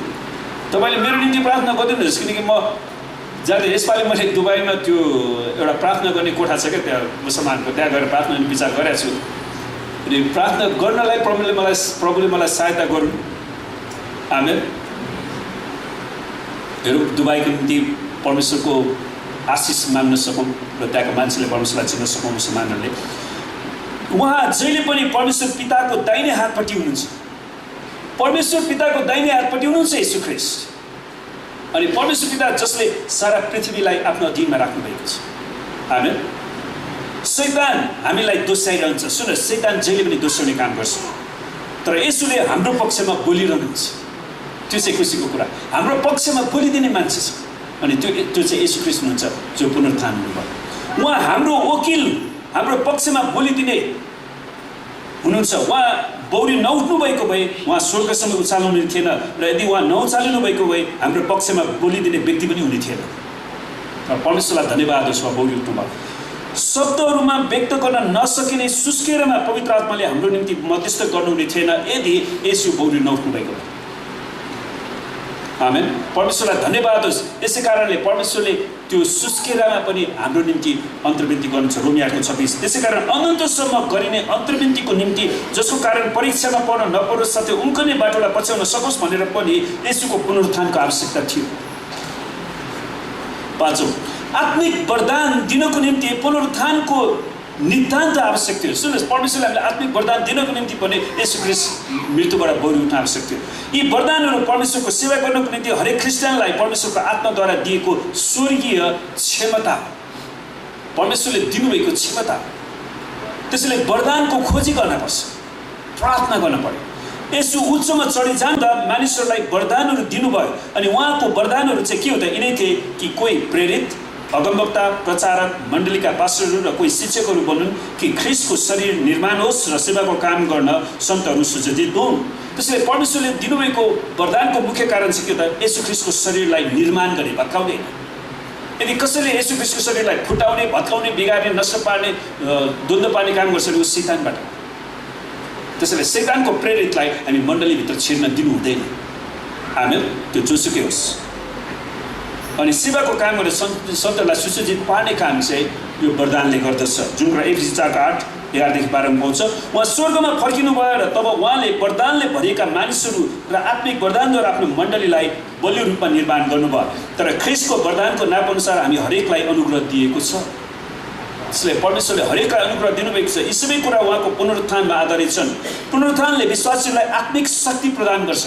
तपाईँले मेरो निम्ति प्रार्थना गरिदिनुहोस्, किनकि म जाँदै यसपालि मैले दुबईमा त्यो एउटा प्रार्थना गर्ने कोठा छ क्या त्यहाँ मुसलमानको, त्यहाँ गएर प्रार्थना गर्ने विचार गरेको छु। अनि प्रार्थना गर्नलाई प्रभुले मलाई सहायता गरून्। आमेन। हेरौँ दुबईको निम्ति परमेश्वरको आशिष माग्न सकौँ र त्यहाँको मान्छेले परमेश्वरलाई चिन्न सकौँ। मुसलमानहरूले उहाँ जहिले पनि परमेश्वर पिताको दाहिने हातपट्टि हुनुहुन्छ। परमेश्वर पिताको दाहिने हातपट्टि हुनुहुन्छ येशू ख्रीष्ट। अनि परमेश्वर पिता जसले सारा पृथ्वीलाई आफ्नो अधीनमा राख्नु भएको छ। आमेन। शैतान हामीलाई दोस्याइरहन्छ। सुन्नुहोस्, शैतान जहिले पनि दोस्याउने काम गर्छ, तर येशूले हाम्रो पक्षमा बोलिरहनुहुन्छ। त्यो चाहिँ खुसीको कुरा। हाम्रो पक्षमा बोलिदिने मान्छे छ, अनि त्यो चाहिँ येशू ख्रीष्ट हुनुहुन्छ, जो पुनरुत्थान हुनुभयो। उहाँ हाम्रो वकिल, हाम्रो पक्षमा बोलिदिने हुनुहुन्छ। उहाँ बौरी नउठ्नु भएको भए उहाँ स्वर्गसम्म उचाल्नुहुने थिएन, र यदि उहाँ नउचालिनु भएको भए हाम्रो पक्षमा बोलिदिने व्यक्ति पनि हुने थिएन। परमेश्वरलाई धन्यवाद होस्, बौरी उठ्नुभयो। शब्दहरूमा व्यक्त गर्न नसकिने सुस्केरमा पवित्र आत्माले हाम्रो निम्ति मध्यस्थ गर्नुहुने थिएन यदि येशू बौरी नउठ्नु भएको भए। आमेन। परमेश्वरलाई धन्यवाद होस्। यसै कारणले परमेश्वरले त्यो सुस्केरामा पनि हाम्रो निम्ति अन्तर्विन्ती गर्नुहुन्छ। रोमी 8 को 26। त्यसै कारण अनन्तसम्म गरिने अन्तर्विन्तीको निम्ति, जसको कारण परीक्षामा पर्न नपरोस् साथै उम्कने बाटोलाई पछ्याउन सकोस् भनेर पनि येशूको पुनरुत्थानको आवश्यकता थियो। 5औं, आत्मिक वरदान दिनको निम्ति पुनरुत्थानको नितान्त आवश्यक थियो। सुन्नुहोस्, परमेश्वरले हामीलाई आत्मिक वरदान दिनको निम्ति पनि येशू ख्रीष्ट मृत्युबाट बौरी उठ्न आवश्यक थियो। यी वरदानहरू परमेश्वरको सेवा गर्नको निम्ति हरेक ख्रिस्टियनलाई परमेश्वरको आत्माद्वारा दिएको स्वर्गीय क्षमता, परमेश्वरले दिनुभएको क्षमता। त्यसैले वरदानको खोजी गर्न पर्छ, प्रार्थना गर्न पर्यो। येशू उच्चमा चढी जाँदा मानिसहरूलाई वरदानहरू दिनुभयो, अनि उहाँको वरदानहरू चाहिँ के हो त? यिनै थिए कि कोही प्रेरित, अगमवक्ता, प्रचारक, मण्डलीका पास्टरहरू र कोही शिक्षकहरू बनुन्, कि ख्रीष्टको शरीर निर्माण होस् र सेवाको काम गर्न सन्तहरू सुसज्जित हुन्। त्यसैले परमेश्वरले दिनुभएको वरदानको मुख्य कारण चाहिँ के हो त? येशू ख्रीष्टको शरीरलाई निर्माण गरे, भत्काउने। यदि कसैले येशू ख्रीष्टको शरीरलाई फुटाउने, भत्काउने, बिगार्ने, नष्ट पार्ने, द्वन्द्व पार्ने काम गर्छ भने ऊ शैतानबाट। त्यसैले शैतानको प्रेरितलाई हामी मण्डलीभित्र छिर्न दिनु हुँदैन। आमेन। त्यो जोसुकै होस्। अनि सेवाको काम गरेर सन्तलाई सुसज्जित पार्ने काम चाहिँ यो वरदानले गर्दछ, जुन कुरा एफिसी 4:8-11 पाउँछ। उहाँ स्वर्गमा फर्किनु भयो र तब उहाँले वरदानले भरिएका मानिसहरू र आत्मिक वरदानद्वारा आफ्नो मण्डलीलाई बलियो रूपमा निर्माण गर्नुभयो। तर ख्रीष्टको वरदानको नापअनुसार हामी हरेकलाई अनुग्रह दिएको छ। त्यसले परमेश्वरले हरेकलाई अनुग्रह दिनुभएको छ। यी सबै कुरा उहाँको पुनरुत्थानमा आधारित छन्। पुनरुत्थानले विश्वासीलाई आत्मिक शक्ति प्रदान गर्छ।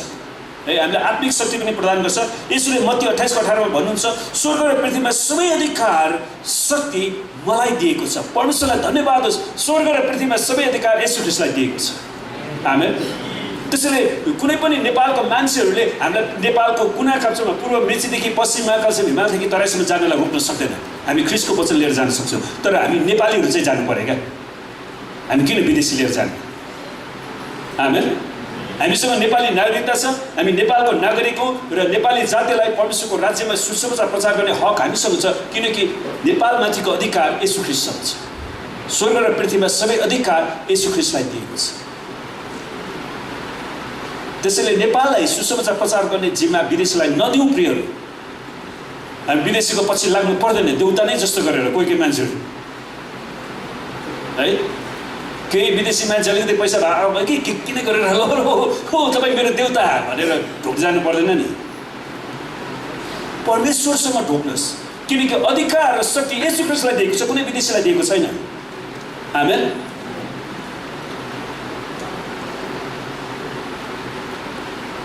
हामीलाई आत्मिक शक्ति पनि प्रदान गर्छ। यसले मत्ती 28:18 भन्नुहुन्छ, स्वर्ग र पृथ्वीमा सबै अधिकार शक्ति मलाई दिएको छ। परमेश्वरलाई धन्यवाद होस्, स्वर्ग र पृथ्वीमा सबै अधिकार येशू ख्रीष्टलाई दिएको छ। आमेन। त्यसैले कुनै पनि नेपालको मान्छेहरूले हामीलाई नेपालको कुना काप्चामा पूर्व मेचीदेखि पश्चिम महाकालसम्म हिमालदेखि तराईसम्म जानलाई रोक्न सक्दैन। हामी ख्रीष्टको वचन लिएर जान सक्छौँ। तर हामी नेपालीहरू चाहिँ जानु पर्यो क्या। हामी किन विदेशी लिएर जाने? आमेन। हामीसँग नेपाली नागरिकता छ। हामी नेपालको नागरिक हौँ र नेपाली जातिलाई परमेश्वरको राज्यमा सुसमाचार प्रचार गर्ने हक हामीसँग छ, किनकि नेपालमाथिको अधिकार येशू ख्रीष्टसँग छ। स्वर्ग र पृथ्वीमा सबै अधिकार येशू ख्रीष्टलाई दिएको छ। त्यसैले नेपाललाई सुसमाचार प्रचार गर्ने जिम्मा विदेशीलाई नदिउँ प्रियहरू। हामी विदेशीको पछि लाग्नु पर्दैन, देउता नै जस्तो गरेर कोही मान्छेहरू है। केही विदेशी मान्छे अलिकति पैसा भयो कि किन गरेर हो तपाईँ मेरो देउता भनेर ढोक्जानु पर्दैन नि। परमेश्वरसँग ढोक्नुहोस्, किनकि अधिकार र शक्ति येशू ख्रीष्टलाई दिएको छ, कुनै विदेशीलाई दिएको छैन। आमेन।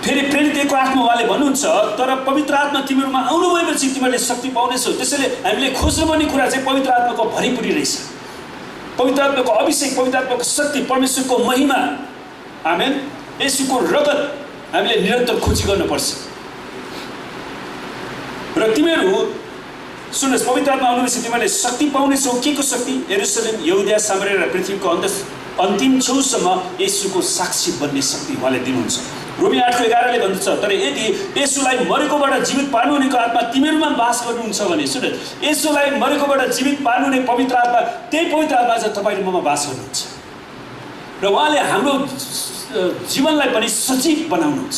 फेरि प्रेरितको आत्मा उहाँले भन्नुहुन्छ, तर पवित्र आत्मा तिमीहरूमा आउनु भएपछि तिमीहरूले शक्ति पाउनेछौ। त्यसैले हामीले खोज्नुपर्ने कुरा चाहिँ पवित्र आत्माको भरिपुरी रहेछ। पवित्र आत्माको अभिषेक, पवित्र आत्माको शक्ति, परमेश्वरको महिमा, आमेन, येशूको रगत हामीले निरन्तर खोजी गर्नुपर्छ। र तिमीहरू सुन्नुहोस्, पवित्र आत्मा आउनुपछि तिमीहरूले शक्ति पाउनेछौ। के को शक्ति? यरुशलेम, यहुदिया, सामरिया र पृथ्वीको अन्तिम छेउसम्म येशूको साक्षी बन्ने शक्ति उहाँले दिनुहुन्छ। रोमी 8:11 भन्दछ, तर यदि येशूलाई मरेकोबाट जीवित पार्नुहुनेको आत्मा तिमीहरूमा वास गर्नुहुन्छ भने, सुन, येशूलाई मरेकोबाट जीवित पार्नुहुने पवित्र आत्मा, त्यही पवित्र आत्मा चाहिँ तपाईँ ममा वास गर्नुहुन्छ र उहाँले हाम्रो जीवनलाई पनि सजीव बनाउनुहुन्छ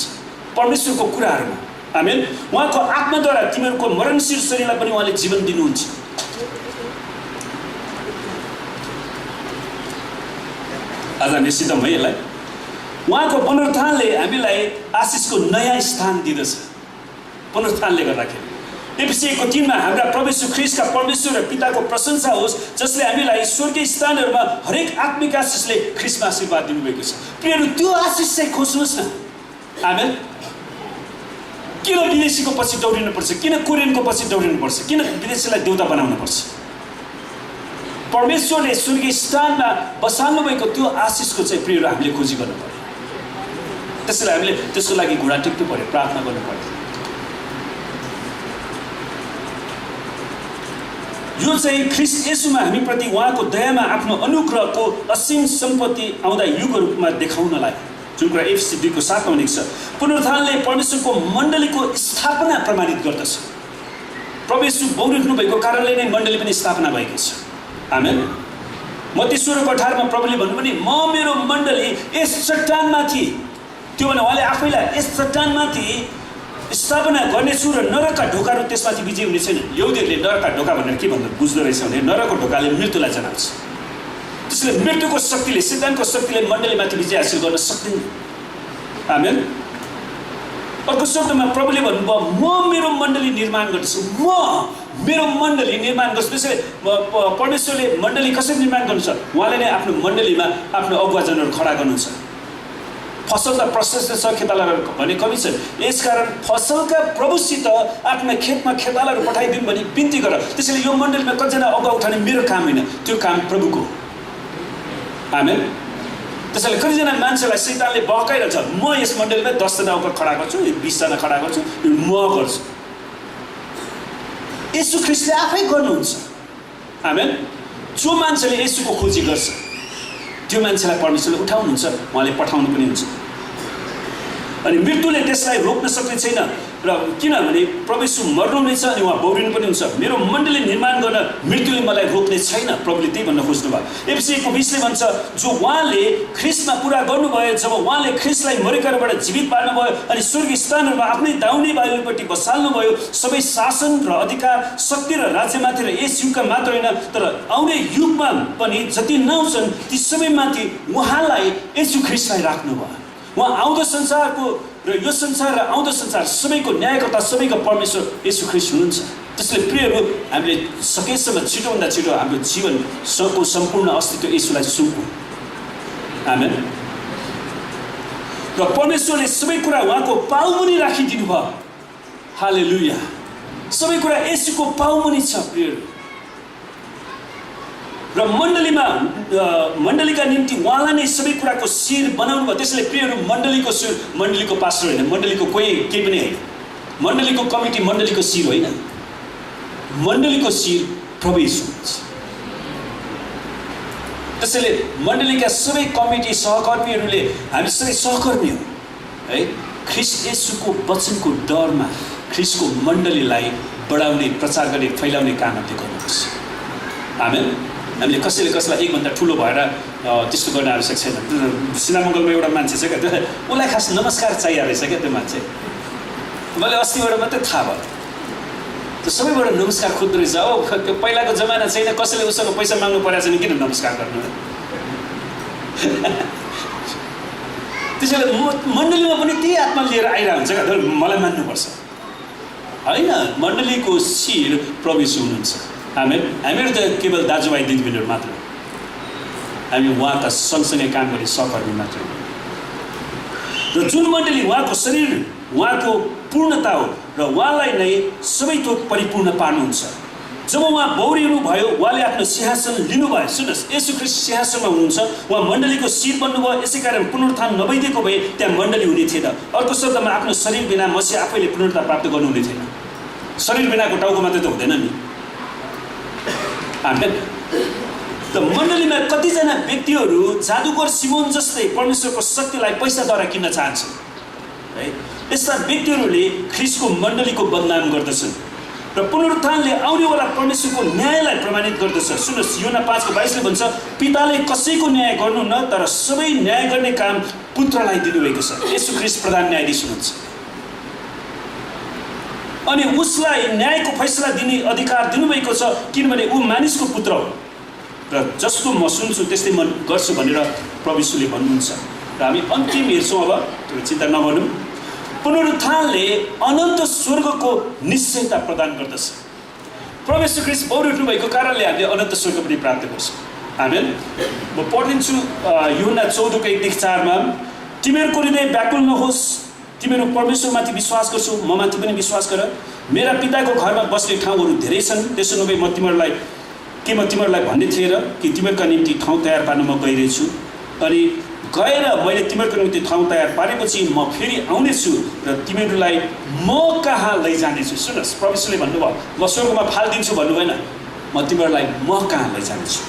परमेश्वरको कुराहरूमा। आमेन। उहाँको आत्माद्वारा तिमीहरूको मरणशील शरीरलाई पनि उहाँले जीवन दिनुहुन्छ। आज निश्चित है यसलाई उहाँको पुनरुत्थानले हामीलाई आशिषको नयाँ स्थान दिँदछ। पुनरुत्थानले गर्दाखेरि एफिसी 1:3 हाम्रा प्रभु येशू ख्रीष्टका परमेश्वर र पिताको प्रशंसा होस्, जसले हामीलाई स्वर्गीय स्थानहरूमा हरेक आत्मिक आशिषले ख्रीष्टमा आशीर्वाद दिनुभएको छ। प्रियहरू, त्यो आशिष चाहिँ खोज्नुहोस् न। आमेन। किन विदेशीको पछि दौडिनुपर्छ? किन कोरियनको पछि दौडिनुपर्छ? किन विदेशीलाई देउता बनाउनुपर्छ? परमेश्वरले स्वर्गीय स्थानमा बसाल्नु भएको त्यो आशिषको चाहिँ प्रियहरू हामीले खोजी गर्नु पर्यो। त्यसैले हामीले त्यसको लागि घुँडा टेक्नु पर्यो, प्रार्थना गर्नु पर्यो। यो चाहिँ ख्रीष्ट येशूमा हामीप्रति उहाँको दयामा आफ्नो अनुग्रहको असीम सम्पत्ति आउँदा युगको रूपमा देखाउनलाई, जुन कुरा एफिसी 2:7 लेख्छ, पुनरुत्थानले परमेश्वरको मण्डलीको स्थापना प्रमाणित गर्दछ। प्रभु येशू बहुरिख्नु भएको कारणले नै मण्डली पनि स्थापना भएको छ। आमेन। मत्ती 16:18 प्रभुले भन्नुभयो, म मेरो मण्डली यस चट्टानमाथि, त्यो भने उहाँले आफैलाई यस चट्टानमाथि स्थापना गर्नेछु र नरकका ढोकाहरू त्यसमाथि विजय हुने छैन। यहुदीहरूले नरकका ढोका भनेर के भन्दा बुझ्दो रहेछ भने नरकको ढोकाले मृत्युलाई जनाउँछ। त्यसले मृत्युको शक्तिले, शैतानको शक्तिले मण्डलीमाथि विजय हासिल गर्न सक्दैन। आमेन। अर्को शब्दमा प्रभुले भन्नुभयो, म मेरो मण्डली निर्माण गर्दैछु। म मेरो मण्डली निर्माण गर्छु। त्यसैले परमेश्वरले मण्डली कसरी निर्माण गर्नुहुन्छ? उहाँले नै आफ्नो मण्डलीमा आफ्नो अगुवाजनहरू खडा गर्नुहुन्छ। फसलका प्रशस्त छ, खेतालाहरू भन्ने कवि छन्। यसकारण फसलका प्रभुसित आफ्नो खेतमा खेतालाहरू पठाइदिउँ भने बिन्ती गर। त्यसैले यो मण्डलीमा कतिजना अगुवा उठाउने मेरो काम होइन, त्यो काम प्रभुको। आमेन। त्यसैले कतिजना मान्छेलाई शैतानले बहकाइरहेछ, म यस मण्डलीमा 10 जना अगुवा खडा गर्छु, 20 जना खडा गर्छु, म गर्छु। येशू ख्रीष्टले आफै गर्नुहुन्छ। आमेन। जो मान्छेले येशूको खोजी गर्छ त्यो मान्छेलाई परमेश्वरले उठाउनुहुन्छ, उहाँले पठाउनु पनि हुन्छ। अनि मृत्युले त्यसलाई रोक्न सक्ने छैन र र किनभने प्रभु यीशु मर्नुहुनेछ अनि उहाँ बौरिनु पनि हुन्छ। मेरो मण्डली निर्माण गर्न मृत्युले मलाई रोक्ने छैन, प्रभुले त्यही भन्न खोज्नु भयो। एफिसीको 20ले भन्छ जो उहाँले ख्रिस्टमा पुरा गर्नुभयो, जब उहाँले ख्रिस्टलाई मरेकाबाट जीवित पार्नुभयो अनि स्वर्गीय स्थानहरूमा आफ्नै दाहिने बाहुलीपट्टि बसाल्नुभयो, सबै शासन र अधिकार शक्ति र राज्यमाथि र यस युगका मात्र होइन तर आउने युगमा पनि जति नआउँछन् ती सबैमाथि उहाँलाई येशू ख्रिस्टलाई राख्नुभयो। उहाँ आउँदो संसारको र यो संसार र आउँदो संसार सबैको न्यायकर्ता, सबैको परमेश्वर येशू ख्रिस्ट हुनुहुन्छ। त्यसले प्रियहरू, हामीले सकेसम्म छिटोभन्दा छिटो हाम्रो जीवनको सम्पूर्ण अस्तित्व येशूलाई सुम्पौँ। आमेन। र परमेश्वरले सबै कुरा उहाँको पाउमुनि राखिदिनु भयो। हालेलुया। सबै कुरा येशूको पाउमुनि छ प्रियहरू। र मण्डलीका निम्ति उहाँलाई नै सबै कुराको शिर बनाउनु भयो। त्यसले प्रियहरू, मण्डलीको शिर मण्डलीको पास्टर होइन, मण्डलीको कोही केही पनि होइन, मण्डलीको कमिटी मण्डलीको शिर होइन, मण्डलीको शिर प्रभु येशू हुनुहुन्छ। त्यसैले मण्डलीका सबै कमिटी सहकर्मीहरूले हामी सबै सहकर्मी हौँ है, ख्रिस्ट येशूको वचनको डरमा ख्रिस्टको मण्डलीलाई बढाउने, प्रचार गर्ने, फैलाउने काम हामीले गर्नुपर्छ। आमेन। हामीले कसैले कसैलाई एकभन्दा ठुलो भएर त्यस्तो गर्न आवश्यक छैन। सिनामङ्गलमा एउटा मान्छे छ क्या, उसलाई खास नमस्कार चाहिएको रहेछ क्या त्यो मान्छे। मैले अस्तिबाट मात्रै थाहा भयो, त्यो सबैबाट नमस्कार खोज्दो रहेछ। त्यो पहिलाको जमाना छैन, कसैले उसँग पैसा माग्नु परेको छैन, किन नमस्कार गर्नु? त्यसैले मण्डलीमा पनि त्यही आत्मा लिएर आइरहेको हुन्छ क्या, मलाई मान्नुपर्छ होइन। मण्डलीको शिर प्रभु येशू हुनुहुन्छ। हामीहरू त केवल दाजुभाइ दिदीबहिनीहरू मात्र, हामी उहाँका सँगसँगै काम गर्ने सहकर्मी मात्र। र जुन मण्डली उहाँको शरीर, उहाँको पूर्णता हो र उहाँलाई नै सबै थोक परिपूर्ण पार्नुहुन्छ। जब उहाँ बौरिनु भयो, उहाँले आफ्नो सिंहासन लिनुभयो। सुन्नुहोस्, येशू ख्रिस्ट सिंहासनमा हुनुहुन्छ, उहाँ मण्डलीको शिर बन्नुभयो। यसै कारण पुनरुत्थान नभइदिएको भए त्यहाँ मण्डली हुने थिएन। अर्को शब्दमा आफ्नो शरीर बिना मसीह आफैले पुनरुत्थान प्राप्त गर्नुहुने थिएन। शरीर बिनाको टाउको मात्रै त हुँदैन नि। आमेन। त मण्डलीमा कतिजना व्यक्तिहरू जादुगर सिमोन जस्तै परमेश्वरको शक्तिलाई पैसाद्वारा किन्न चाहन्छन् है। यस्ता व्यक्तिहरूले ख्रिस्टको मण्डलीको बदनाम गर्दछन् र पुनरुत्थानले आउनेवाला परमेश्वरको न्यायलाई प्रमाणित गर्दछ। सुन्नुहोस्, योना 5:22ले भन्छ पिताले कसैको न्याय गर्नु न, तर सबै न्याय गर्ने काम पुत्रलाई दिनुभएको छ। येशू ख्रिस्ट प्रधान न्यायाधीश हुनुहुन्छ अनि उसलाई न्यायको फैसला दिने अधिकार दिनुभएको छ, किनभने ऊ मानिसको पुत्र हो र जस्तो म सुन्छु त्यस्तै म गर्छु भनेर प्रभु येशूले भन्नुहुन्छ। र हामी अन्तिम हेर्छौँ, अब त्यो चिन्ता नगर्नु। पुनरुत्थानले अनन्त स्वर्गको निश्चयता प्रदान गर्दछ। प्रभु येशू ख्रिस्ट बौरिनु भएको कारणले हामीले अनन्त स्वर्ग पनि प्राप्त गर्छौँ। आमेन। म पढिदिन्छु यूहन्ना 14:1-4मा, तिमीहरूको हृदय व्याकुल नहोस्, तिमीहरू परमेश्वरमाथि विश्वास गर्छौ, ममाथि पनि विश्वास गर। मेरा पिताको घरमा बस्ने ठाउँहरू धेरै छन्, त्यसो नभए म तिमीहरूलाई भन्ने थिएँ र कि तिमीहरूका निम्ति ठाउँ तयार पार्न म गइरहेछु। अनि गएर मैले तिमीहरूको निम्ति ठाउँ तयार पारेपछि म फेरि आउनेछु र तिमीहरूलाई म कहाँ लैजानेछु। सुन्नुहोस्, प्रभु येशूले भन्नुभयो म स्वर्गमा फालिदिन्छु भन्नु भएन, म तिमीहरूलाई म कहाँ लैजानेछु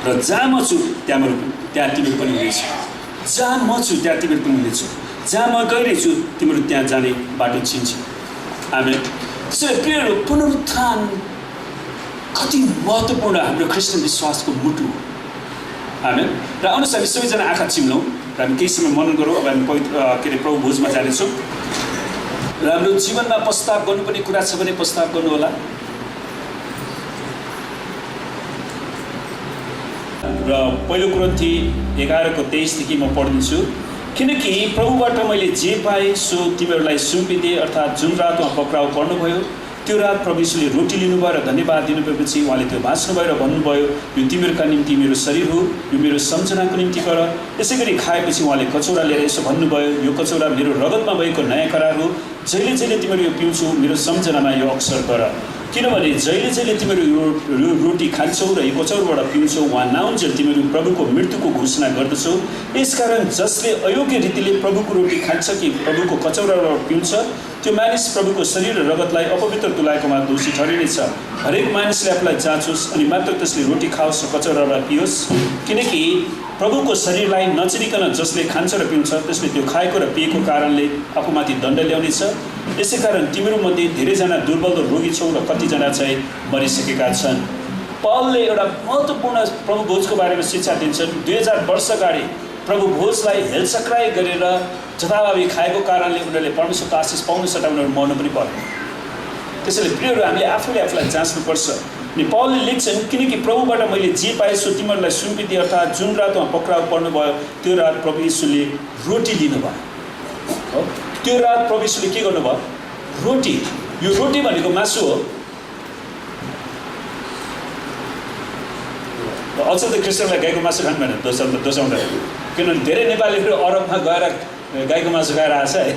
र जहाँ म छु त्यहाँ तिमीहरू पनि हुनेछ। जहाँ म छु त्यहाँ तिमीहरू पनि हुनेछ। जहाँ म गइरहेछु तिमीहरू त्यहाँ जाने बाटो चिन्छौ। आमेन। त्यसैले प्रियहरू, पुनरुत्थान कति महत्त्वपूर्ण हाम्रो क्रिस्चियन विश्वासको मुटु हो। आमेन। र आउनुहोस् हामी सबैजना आँखा चिम्लौँ र हामी केही समय मनन गरौँ। अब हामी पवित्र प्रभु भोजमा जानेछौँ र हाम्रो जीवनमा प्रस्ताव गर्नुपर्ने कुरा छ भने प्रस्ताव गर्नु होला। र पहिलो कुरिन्थी 11:23 म पढिदिन्छु। किनकि प्रभुबाट मैले जे पाएँ सो तिमीहरूलाई सुम्पिदिएँ, अर्थात् जुन रातमा पक्राउ पर्नुभयो त्यो रात प्रभु येशूले रोटी लिनुभयो र धन्यवाद दिनुभएपछि उहाँले त्यो भाँच्नुभयो र भन्नुभयो यो तिमीहरूका निम्ति मेरो शरीर हो, यो मेरो सम्झनाको निम्ति गर। यसै गरी खाएपछि उहाँले कचौरा लिएर यसो भन्नुभयो यो कचौरा मेरो रगतमा भएको नयाँ करार हो, जहिले जहिले तिमीहरू यो पिउँछौ मेरो सम्झनामा यो अक्सर गर। किनभने जहिले जहिले तिमीहरू यो रोटी खान्छौ र यो कचौराबाट पिउँछौ उहाँ नआउन्जेल तिमीहरू प्रभुको मृत्युको घोषणा गर्दछौ। यसकारण जसले अयोग्य रीतिले प्रभुको रोटी खान्छ कि प्रभुको कचौराबाट पिउँछ त्यो मानिस प्रभुको शरीर र रगतलाई अपवित्र तुल्याएकोमा दोषी ठहरिनेछ। हरेक मानिसले आफूलाई जाँचोस् अनि मात्र त्यसले रोटी खाओस् र कचौराबाट पियोस्। किनकि प्रभुको शरीरलाई नचिनिकन जसले खान्छ र पिउँछ त्यसले त्यो खाएको र पिएको कारणले आफूमाथि दण्ड ल्याउनेछ। यसै कारण तिमीहरूमध्ये धेरैजना दुर्बल र रोगी छौ र कतिजना चाहिँ मरिसकेका छन्। पौलले एउटा महत्त्वपूर्ण प्रभु भोजको बारेमा शिक्षा दिन्छन्। 2000 वर्ष अगाडि प्रभु भोजलाई हेलचक्राइ गरेर जथाभावी खाएको कारणले उनीहरूले परमेश्वरको आशिष पाउनु सट्टा उनीहरू मर्नु पनि पर्यो। त्यसैले प्रियहरू हामीले आफूले आफूलाई जाँच्नुपर्छ। अनि पौलले लेख्छन् किनकि प्रभुबाट मैले जे पाएछु तिमीहरूलाई सुम्पिदिए, अर्थात् जुन रात उहाँ पक्राउ पर्नुभयो त्यो रात प्रभु यीशुले रोटी लिनुभयो। हो, त्यो रात प्रभु यीशुले के गर्नुभयो? रोटी। यो रोटी भनेको मासु हो। अझ त क्रिस्चियनलाई गाईको मासु खानु भएन दोस्याउँदा, किनभने धेरै नेपालीहरू अरबमा गएर गाईको मासु खाएर आएछ है।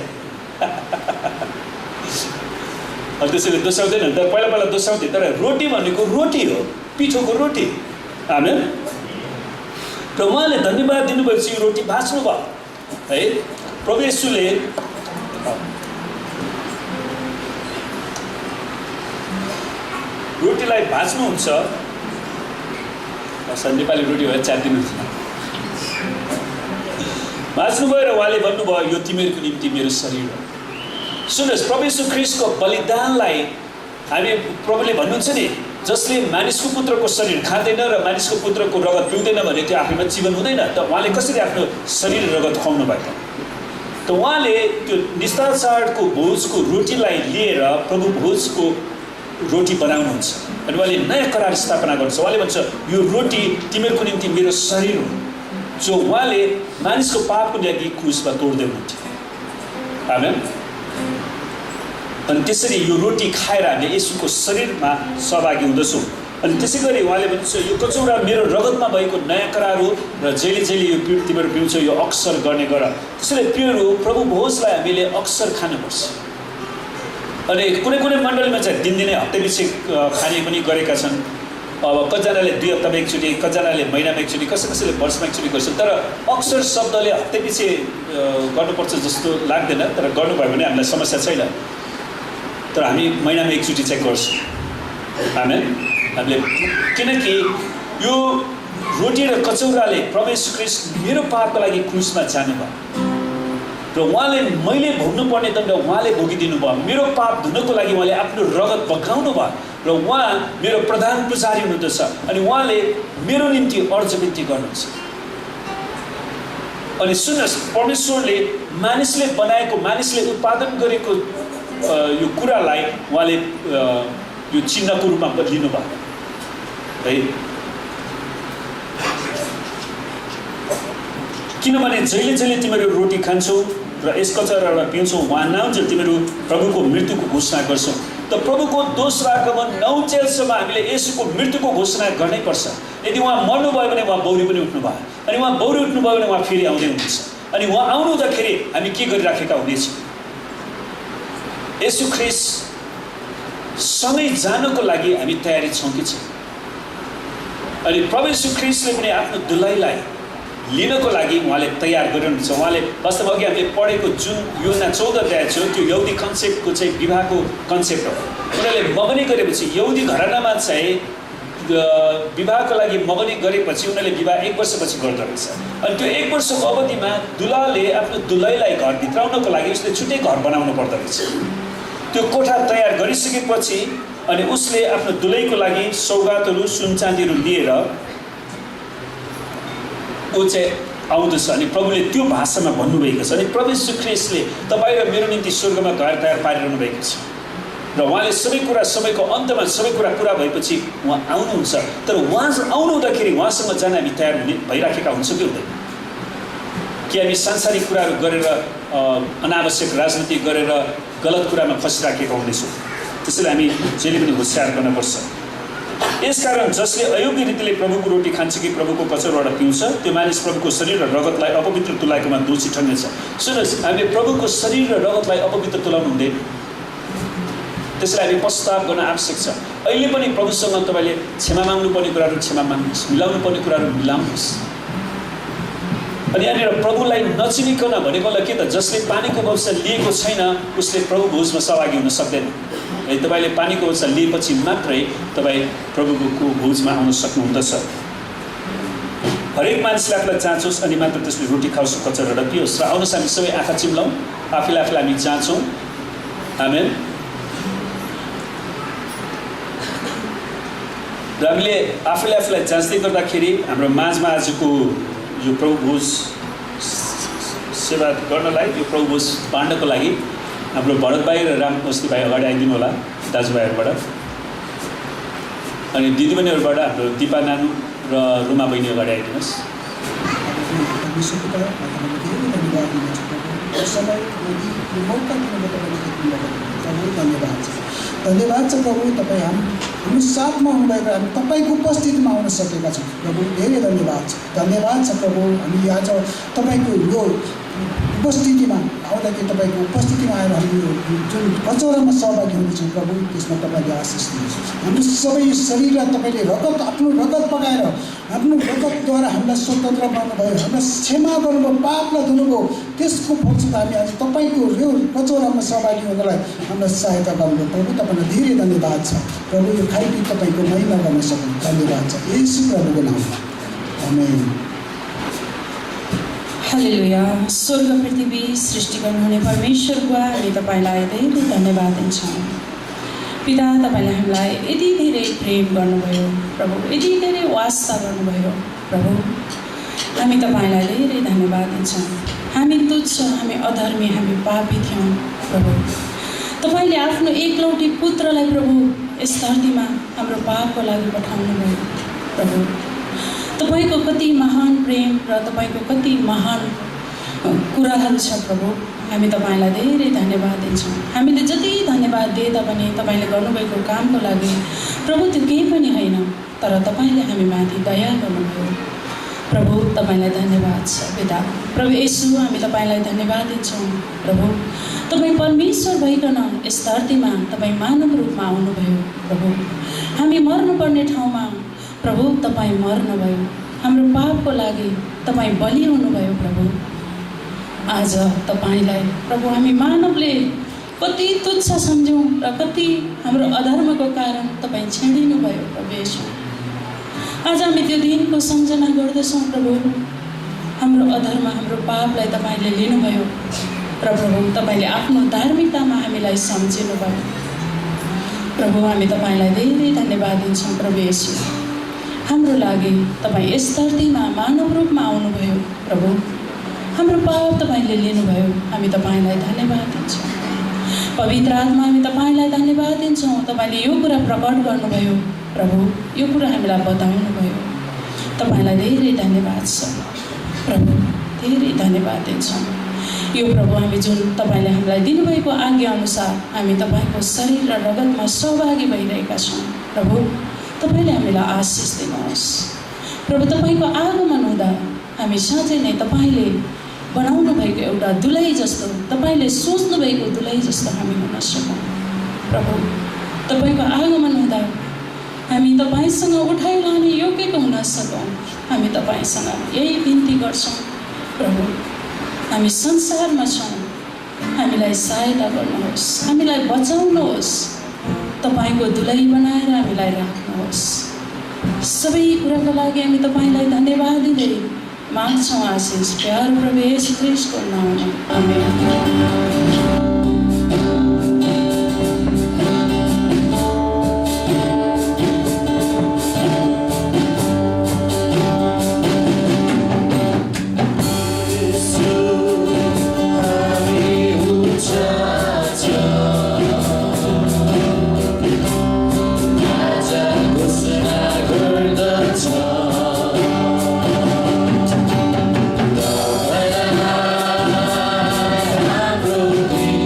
त्यसैले दोस्याउँदैन, तर पहिला पहिला दोस्याउँथे। तर रोटी भनेको रोटी हो, पिठोको रोटी। आमेन। र उहाँले धन्यवाद दिनुभएपछि रोटी भाँच्नु भयो है। प्रभु येशूले रोटीलाई भाँच्नुहुन्छ। नेपाली रोटी भएर च्यातिनुहुन्छ। भाँच्नुभयो र उहाँले भन्नुभयो यो तिमीहरूको निम्ति मेरो शरीर हो। सुन्नुहोस्, प्रभु येशू ख्रीष्टको बलिदानलाई हामी प्रभुले भन्नुहुन्छ नि, जसले मानिसको पुत्रको शरीर खाँदैन र मानिसको पुत्रको रगत पिउँदैन भने त्यो आफैमा जीवन हुँदैन। त उहाँले कसरी आफ्नो शरीर रगत खुवाउनु भयो? त उहाँले त्यो निस्तारचाडको भोजको रोटीलाई लिएर प्रभु भोजको रोटी बनाउनुहुन्छ अनि उहाँले नयाँ करार स्थापना गर्छ। उहाँले भन्छ यो रोटी तिमीहरूको निम्ति मेरो शरीर हो, जो उहाँले मानिसको पापको लागि क्रुसमा तोड्दै हुनुहुन्थ्यो। आमेन। अनि त्यसरी यो रोटी खाएर हामीले येशूको शरीरमा सहभागी हुँदछौँ। अनि त्यसै गरी उहाँले भन्छ यो कचौरा मेरो रगतमा भएको नयाँ करार हो र जहिले जहिले यो तिमीहरू पिउँछ यो अक्सर गर्ने गर। त्यसैले प्रियहरू, प्रभु भोजलाई हामीले अक्सर खानुपर्छ। अनि कुनै कुनै मण्डलीमा चाहिँ दिनदिनै हप्तैपछि खाने पनि गरेका छन्। अब कतिजनाले 2 हप्तामा एकचोटि, कतिजनाले महिनामा एकचोटि, कसैले वर्षमा एकचोटि गर्छन्। तर अक्सर शब्दले हप्तैपछि गर्नुपर्छ जस्तो लाग्दैन, तर गर्नुभयो भने हामीलाई समस्या छैन। तर हामी महिनामा एकचोटि चाहिँ गर्छौँ। आमेन। हामीले किनकि यो रोटी र कचौराले प्रभु येशू ख्रीष्ट मेरो पापको लागि क्रुसमा जानुभयो र उहाँले मैले भोग्नुपर्ने दण्ड उहाँले भोगिदिनु भयो। मेरो पाप धुनको लागि उहाँले आफ्नो रगत बगाउनु भयो र उहाँ मेरो प्रधान पुजारी हुनुहुँदछ अनि उहाँले मेरो निम्ति अर्ज बिन्ती गर्नुहुन्छ। अनि सुन्नुहोस्, परमेश्वरले मानिसले बनाएको, मानिसले उत्पादन गरेको यो कुरालाई उहाँले यो चिन्हको रूपमा लिनु भयो है। किनभने जहिले जहिले तिमीहरू रोटी खान्छौ र यस कचौरालाई पिउँछौ उहाँ नआउन्जेल तिमीहरू प्रभुको मृत्युको घोषणा गर्छौ। त प्रभुको दोस्रो आगमन नउन्जेलसम्म हामीले येशूको मृत्युको घोषणा गर्नै पर्छ। यदि उहाँ मर्नुभयो भने उहाँ बौरी पनि उठ्नुभयो, अनि उहाँ बौरी उठ्नुभयो भने उहाँ फेरि आउँदै हुनुहुन्छ। अनि उहाँ आउनु हुँदाखेरि हामी के गरिराखेका हुनेछौँ? येशू ख्रीष्ट सँगै जानको लागि हामी तयारी छौँ कि छैन? अनि प्रभु येशू ख्रीष्टले पनि आफ्नो दुलहीलाई लिनको लागि उहाँले तयार गरिनुहुन्छ। उहाँले वास्तवमा अघि हामीले पढेको जुन योजना 14 अध्याय छ त्यो यहुदी कन्सेप्टको चाहिँ विवाहको कन्सेप्ट हो। उनीहरूले मगनी गरेपछि यहुदी घरानामा चाहिँ विवाहको लागि मगनी गरेपछि उनीहरूले विवाह 1 वर्षपछि गर्दो रहेछ। अनि त्यो 1 वर्षको अवधिमा दुलाले आफ्नो दुलहीलाई घर भित्राउनको लागि उसले छुट्टै घर बनाउनु पर्दो रहेछ। त्यो कोठा तयार गरिसकेपछि अनि उसले आफ्नो दुलहीको लागि सौगातहरू सुन चाँदीहरू लिएर ऊ चाहिँ आउँदछ। अनि प्रभुले त्यो भाषामा भन्नुभएको छ। अनि प्रभु येशू ख्रीष्टले तपाईँ र मेरो निम्ति स्वर्गमा घर तयार पारिरहनु भएको छ र उहाँले सबै कुरा समयको अन्तमा सबै कुरा पुरा भएपछि उहाँ आउनुहुन्छ। तर उहाँ आउनु हुँदाखेरि उहाँसँग जान हामी तयार हुने भइराखेका हुन्छौँ कि हुँदैन? कि हामी सांसारिक कुराहरू गरेर अनावश्यक राजनीति गरेर गलत कुरामा फसिराखेका हुँदैछौँ? त्यसैले हामी जहिले पनि होसियार गर्नुपर्छ। यसकारण जसले अयोग्य रीतिले प्रभुको रोटी खान्छ कि प्रभुको कचौराबाट पिउँछ त्यो मानिस प्रभुको शरीर र रगतलाई अपवित्र तुल्याएकोमा दोषी ठहर्नेछ। सुन्नुहोस्, हामीले प्रभुको शरीर र रगतलाई अपवित्र तुल्याउनु हुँदैन। त्यसलाई हामी पश्चाताप गर्न आवश्यक छ। अहिले पनि प्रभुसँग तपाईँले क्षमा माग्नुपर्ने कुराहरू क्षमा माग्नुहोस्, मिलाउनु पर्ने कुराहरू मिलाउनुहोस्। अनि यहाँनिर प्रभुलाई नचिनिकन भनेकोलाई के त? जसले पानीको व्यवस्था लिएको छैन उसले प्रभु भोजमा सहभागी हुन सक्दैन। है, तपाईँले पानीको व्यवस्था लिएपछि मात्रै तपाईँ प्रभुको भोजमा आउन सक्नुहुँदछ। हरेक मानिसले आफूलाई जाँचोस् अनि मात्र त्यसले रोटी खाओस् कचरा र पियोस्। र आउनुहोस् हामी सबै आँखा चिम्लौँ, आफूलाई हामी जाँचौँ। आमेन। र हामीले आफूलाई जाँच्दै गर्दाखेरि हाम्रो माझमा आजको यो प्रभु भोज सेवा गर्नलाई, यो प्रभु भोज बाँड्नको लागि हाम्रो भरत भाइ र रामकोस्ती भाइ अगाडि आइदिनु होला, दाजुभाइहरूबाट। अनि दिदीबहिनीहरूबाट हाम्रो दिपा नानु र रुमा बहिनी अगाडि आइदिनुहोस्। धन्यवाद छ प्रभु, तपाईँ हाम्रो साथमा हुनुभएको हामी तपाईँको उपस्थितिमा आउन सकेका छौँ प्रभु, धेरै धन्यवाद छ। धन्यवाद छ प्रभु, हामी आज तपाईँको यो उपस्थितिमा आउँदाखेरि तपाईँको उपस्थितिमा आएर हामी जुन कचौरामा सहभागी हुनेछौँ प्रभु, त्यसमा तपाईँले आशिष दिनुहोस्। हाम्रो सबै शरीरलाई तपाईँले आफ्नो रगत पकाएर आफ्नो रगतद्वारा हामीलाई स्वतन्त्र बनाउनुभयो, हामीलाई क्षमा गर्नुभयो, पापलाई धुनुभयो। त्यसको फलस्वरूप हामी आज तपाईँको यो कचौरामा सहभागी हुनलाई हामीलाई सहायता गर्नुभयो प्रभु, तपाईँलाई धेरै धन्यवाद छ प्रभु। यो खाइपी तपाईँको महिमा गर्न सक्नु धन्यवाद छ, येशू प्रभुको नाममा आमेन। हालेलुया। स्वर्ग पृथ्वी सृष्टि गर्नुहुने परमेश्वर बुवा, हामी तपाईँलाई धेरै धन्यवाद दिन्छौँ। पिता, तपाईँले हामीलाई यति धेरै प्रेम गर्नुभयो प्रभु, यति धेरै वास्ता गर्नुभयो प्रभु, हामी तपाईँलाई धेरै धन्यवाद दिन्छौँ। हामी तुच्छ, हामी अधर्मी, हामी पापी थियौँ प्रभु। तपाईँले आफ्नो एकलौटी पुत्रलाई प्रभु यस धरतीमा हाम्रो पापको लागि पठाउनुभयो प्रभु। तपाईँको कति महान प्रेम र तपाईँको कति महान कुराहरू छ प्रभु, हामी तपाईँलाई धेरै धन्यवाद दिन्छौँ। हामीले जति धन्यवाद दिए तापनि तपाईँले गर्नुभएको कामको लागि प्रभु त्यो केही पनि होइन, तर तपाईँले हामीमाथि दया गर्नुभयो प्रभु, तपाईँलाई धन्यवाद छ पिता। प्रभु येशू, हामी तपाईँलाई धन्यवाद दिन्छौँ प्रभु। तपाईँ परमेश्वर भइकन यस धरतीमा तपाईँ मानव रूपमा आउनुभयो प्रभु। हामी मर्नुपर्ने ठाउँमा प्रभु तपाईँ मर्नुभयो, हाम्रो पापको लागि तपाईँ बलि हुनुभयो प्रभु। आज तपाईँलाई प्रभु हामी मानवले कति तुच्छ सम्झौँ र कति हाम्रो अधर्मको कारण तपाईँ छेडिनुभयो प्रभु येशू। आज हामी त्यो दिनको सम्झना गर्दछौँ प्रभु। हाम्रो अधर्म, हाम्रो पापलाई तपाईँले लिनुभयो र प्रभु तपाईँले आफ्नो धार्मिकतामा हामीलाई सम्झिनुभयो प्रभु। हामी तपाईँलाई धेरै धन्यवाद दिन्छौँ प्रभु येशू। हाम्रो लागि तपाईँ यस धरतीमा मानव रूपमा आउनुभयो प्रभु, हाम्रो पाप तपाईँले लिनुभयो, हामी तपाईँलाई धन्यवाद दिन्छौँ। पवित्र आत्मा, हामी तपाईँलाई धन्यवाद दिन्छौँ। तपाईँले यो कुरा प्रकट गर्नुभयो प्रभु, यो कुरा हामीलाई बताउनुभयो, तपाईँलाई धेरै धन्यवाद छ प्रभु, धेरै धन्यवाद दिन्छौँ। यो प्रभु हामी जुन तपाईँले हामीलाई दिनुभएको आज्ञाअनुसार हामी तपाईँको शरीर र रगतमा सहभागी भइरहेका छौँ प्रभु। तपाईँले हामीलाई आशिष दिनुहोस् प्रभु। तपाईँको आगमन हुँदा हामी साँच्चै नै तपाईँले बनाउनु भएको एउटा दुलै जस्तो, तपाईँले सोच्नु भएको दुलै जस्तो हामी हुन सकौँ प्रभु। तपाईँको आगमन हुँदा हामी तपाईँसँग उठाइ लाने योग्यको हुन सकौँ, हामी तपाईँसँग यही बिन्ती गर्छौँ प्रभु। हामी संसारमा छौँ, हामीलाई सहायता गर्नुहोस्, हामीलाई बचाउनुहोस्, तपाईँको दुलै बनाएर हामीलाई राख्नुहोस्। सबै कुराको लागि हामी तपाईँलाई धन्यवाद दिँदै माग्छौँ आशिष प्यार प्रभु येशू ख्रीष्टको नाममा आमेन। Brody.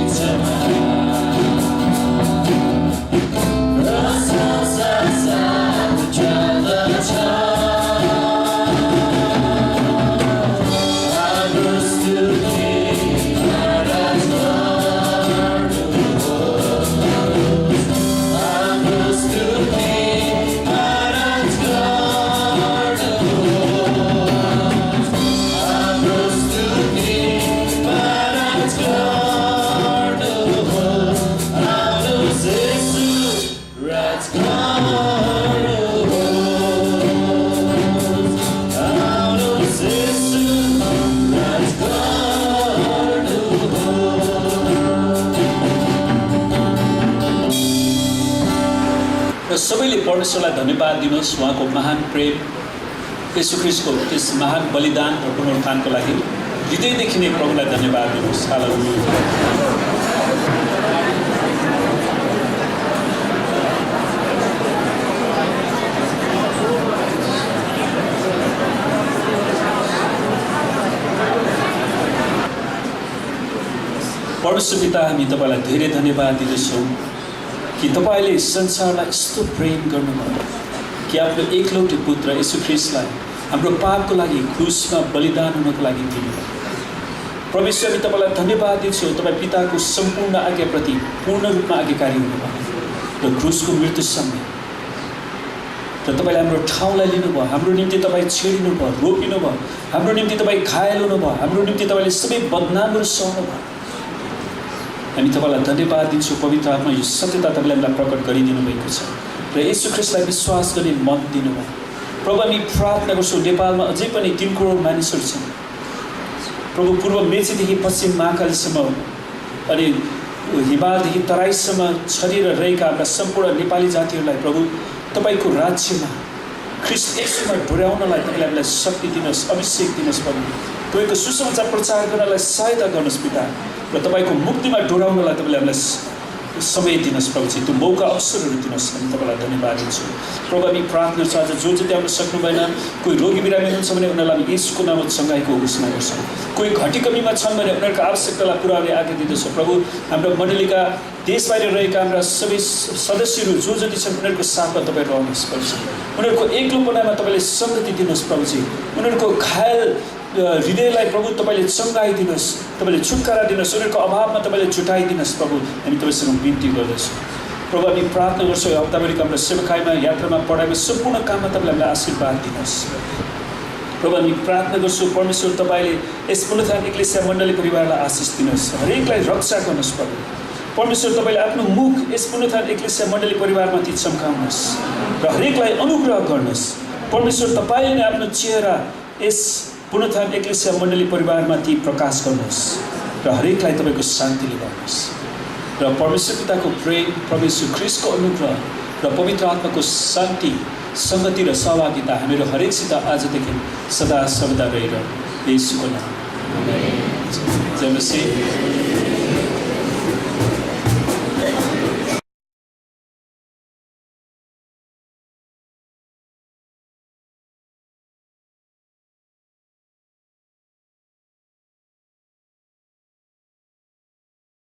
परमेश्वरलाई धन्यवाद दिनुहोस् उहाँको महान प्रेम, येशू ख्रीष्टको त्यस महान बलिदान र पुनरुत्थानको लागि हृदयदेखि नै प्रभुलाई धन्यवाद दिनुहोस्। हालेलुया। परमेश्वर पिता, हामी तपाईँलाई धेरै धन्यवाद दिँदछौँ कि तपाईँले संसारलाई यस्तो प्रेम गर्नुभयो कि आफ्नो एकलौटे पुत्र येशू ख्रीष्टलाई हाम्रो पापको लागि क्रुसमा बलिदान हुनको लागि दिनुभयो। परमेश्वर, हामी तपाईँलाई धन्यवाद दिन्छौँ, तपाईँ पिताको सम्पूर्ण आज्ञाप्रति पूर्ण रूपमा आज्ञाकारी हुनुभयो र क्रुसको मृत्युसँग र तपाईँले हाम्रो ठाउँलाई लिनुभयो, हाम्रो निम्ति तपाईँ छेडिनुभयो, रोपिनुभयो, हाम्रो निम्ति तपाईँ घायल हुनुभयो, हाम्रो निम्ति तपाईँले सबै बदनामहरू सहनुभयो। हामी तपाईँलाई धन्यवाद दिन्छौँ। पवित्र आत्मा यो सत्यता तपाईँले हामीलाई प्रकट गरिदिनु भएको छ र येशू ख्रीष्टलाई विश्वास गर्ने मन दिनुभयो। प्रभु, हामी प्रार्थना गर्छौँ, नेपालमा अझै पनि 3 करोड मानिसहरू छन् प्रभु, पूर्व मेचीदेखि पश्चिम महाकालीसम्म अनि हिमालदेखि तराईसम्म छरिएर रहेका हाम्रा सम्पूर्ण नेपाली जातिहरूलाई प्रभु तपाईँको राज्यमा ख्रीष्ट येशूमा डोर्याउनलाई तपाईँले हामीलाई शक्ति दिनुहोस्, अभिषेक दिनुहोस्। प्रभु, तपाईँको सुसमाचार प्रचार गर्नलाई सहायता गर्नुहोस् पिता, र तपाईँको मुक्तिमा डोराउनलाई तपाईँले हामीलाई समय दिनुहोस्। प्रभुजी, त्यो मौका अवसरहरू दिनुहोस्। हामी तपाईँलाई धन्यवाद दिन्छौँ। प्रभु, हामी प्रार्थना छ आज जो आउन सक्नु भएन, कोही रोगी बिरामी हुनुहुन्छ भने उनीहरूलाई हामी येशूको नाममा चङ्गाइको घोषणा गर्छौँ। कोही घटी कमीमा छन् भने उनीहरूको आवश्यकतालाई पुऱ्याउने आज्ञा दिँदछौँ। प्रभु, हाम्रो मण्डलीका देश बाहिर रहेका हाम्रा सबै सदस्यहरू जो जति छन् उनीहरूको साथमा तपाईँ रहनुहोस्। प्रभुजी, उनीहरूको एक्लोपनामा तपाईँले सङ्गति दिनुहोस्। प्रभुजी, उनीहरूको घायल हृदयलाई प्रभु तपाईँले चङ्गाइदिनुहोस्, तपाईँले छुटकारा दिनुहोस्, उनीहरूको अभावमा तपाईँले छुटाइदिनुहोस्। प्रभु, हामी तपाईँसँग बिन्ती गर्दछौँ। प्रभु, हामी प्रार्थना गर्छौँ यो हप्ताभरिको हाम्रो सेवकाईमा, यात्रामा, पढाइमा, सम्पूर्ण काममा तपाईँले हामीलाई आशीर्वाद दिनुहोस्। प्रभु, हामी प्रार्थना गर्छौँ परमेश्वर तपाईँले यस पुनरुत्थान एक्लेसिया मण्डली परिवारलाई आशिष दिनुहोस्, हरेकलाई रक्षा गर्नुहोस्। प्रभु परमेश्वर, तपाईँले आफ्नो मुख यस पुनरुत्थान एक्लेसिया मण्डली परिवारमाथि चम्काउनुहोस् र हरेकलाई अनुग्रह गर्नुहोस्। परमेश्वर, तपाईँले नै आफ्नो चेहरा यस पुनरुत्थान एक्लेसिया मण्डली परिवारमाथि प्रकाश गर्नुहोस् र हरेकलाई तपाईँको शान्तिले गर्नुहोस् र परमेश्वर पिताको प्रेम, परमेश्वर ख्रीष्टको अनुग्रह र पवित्र आत्माको शान्ति, सङ्गति र सहभागिता हामीहरू हरेकसित आजदेखि सदा सर्वदा रहेर येशूको नाम। जय मसीह।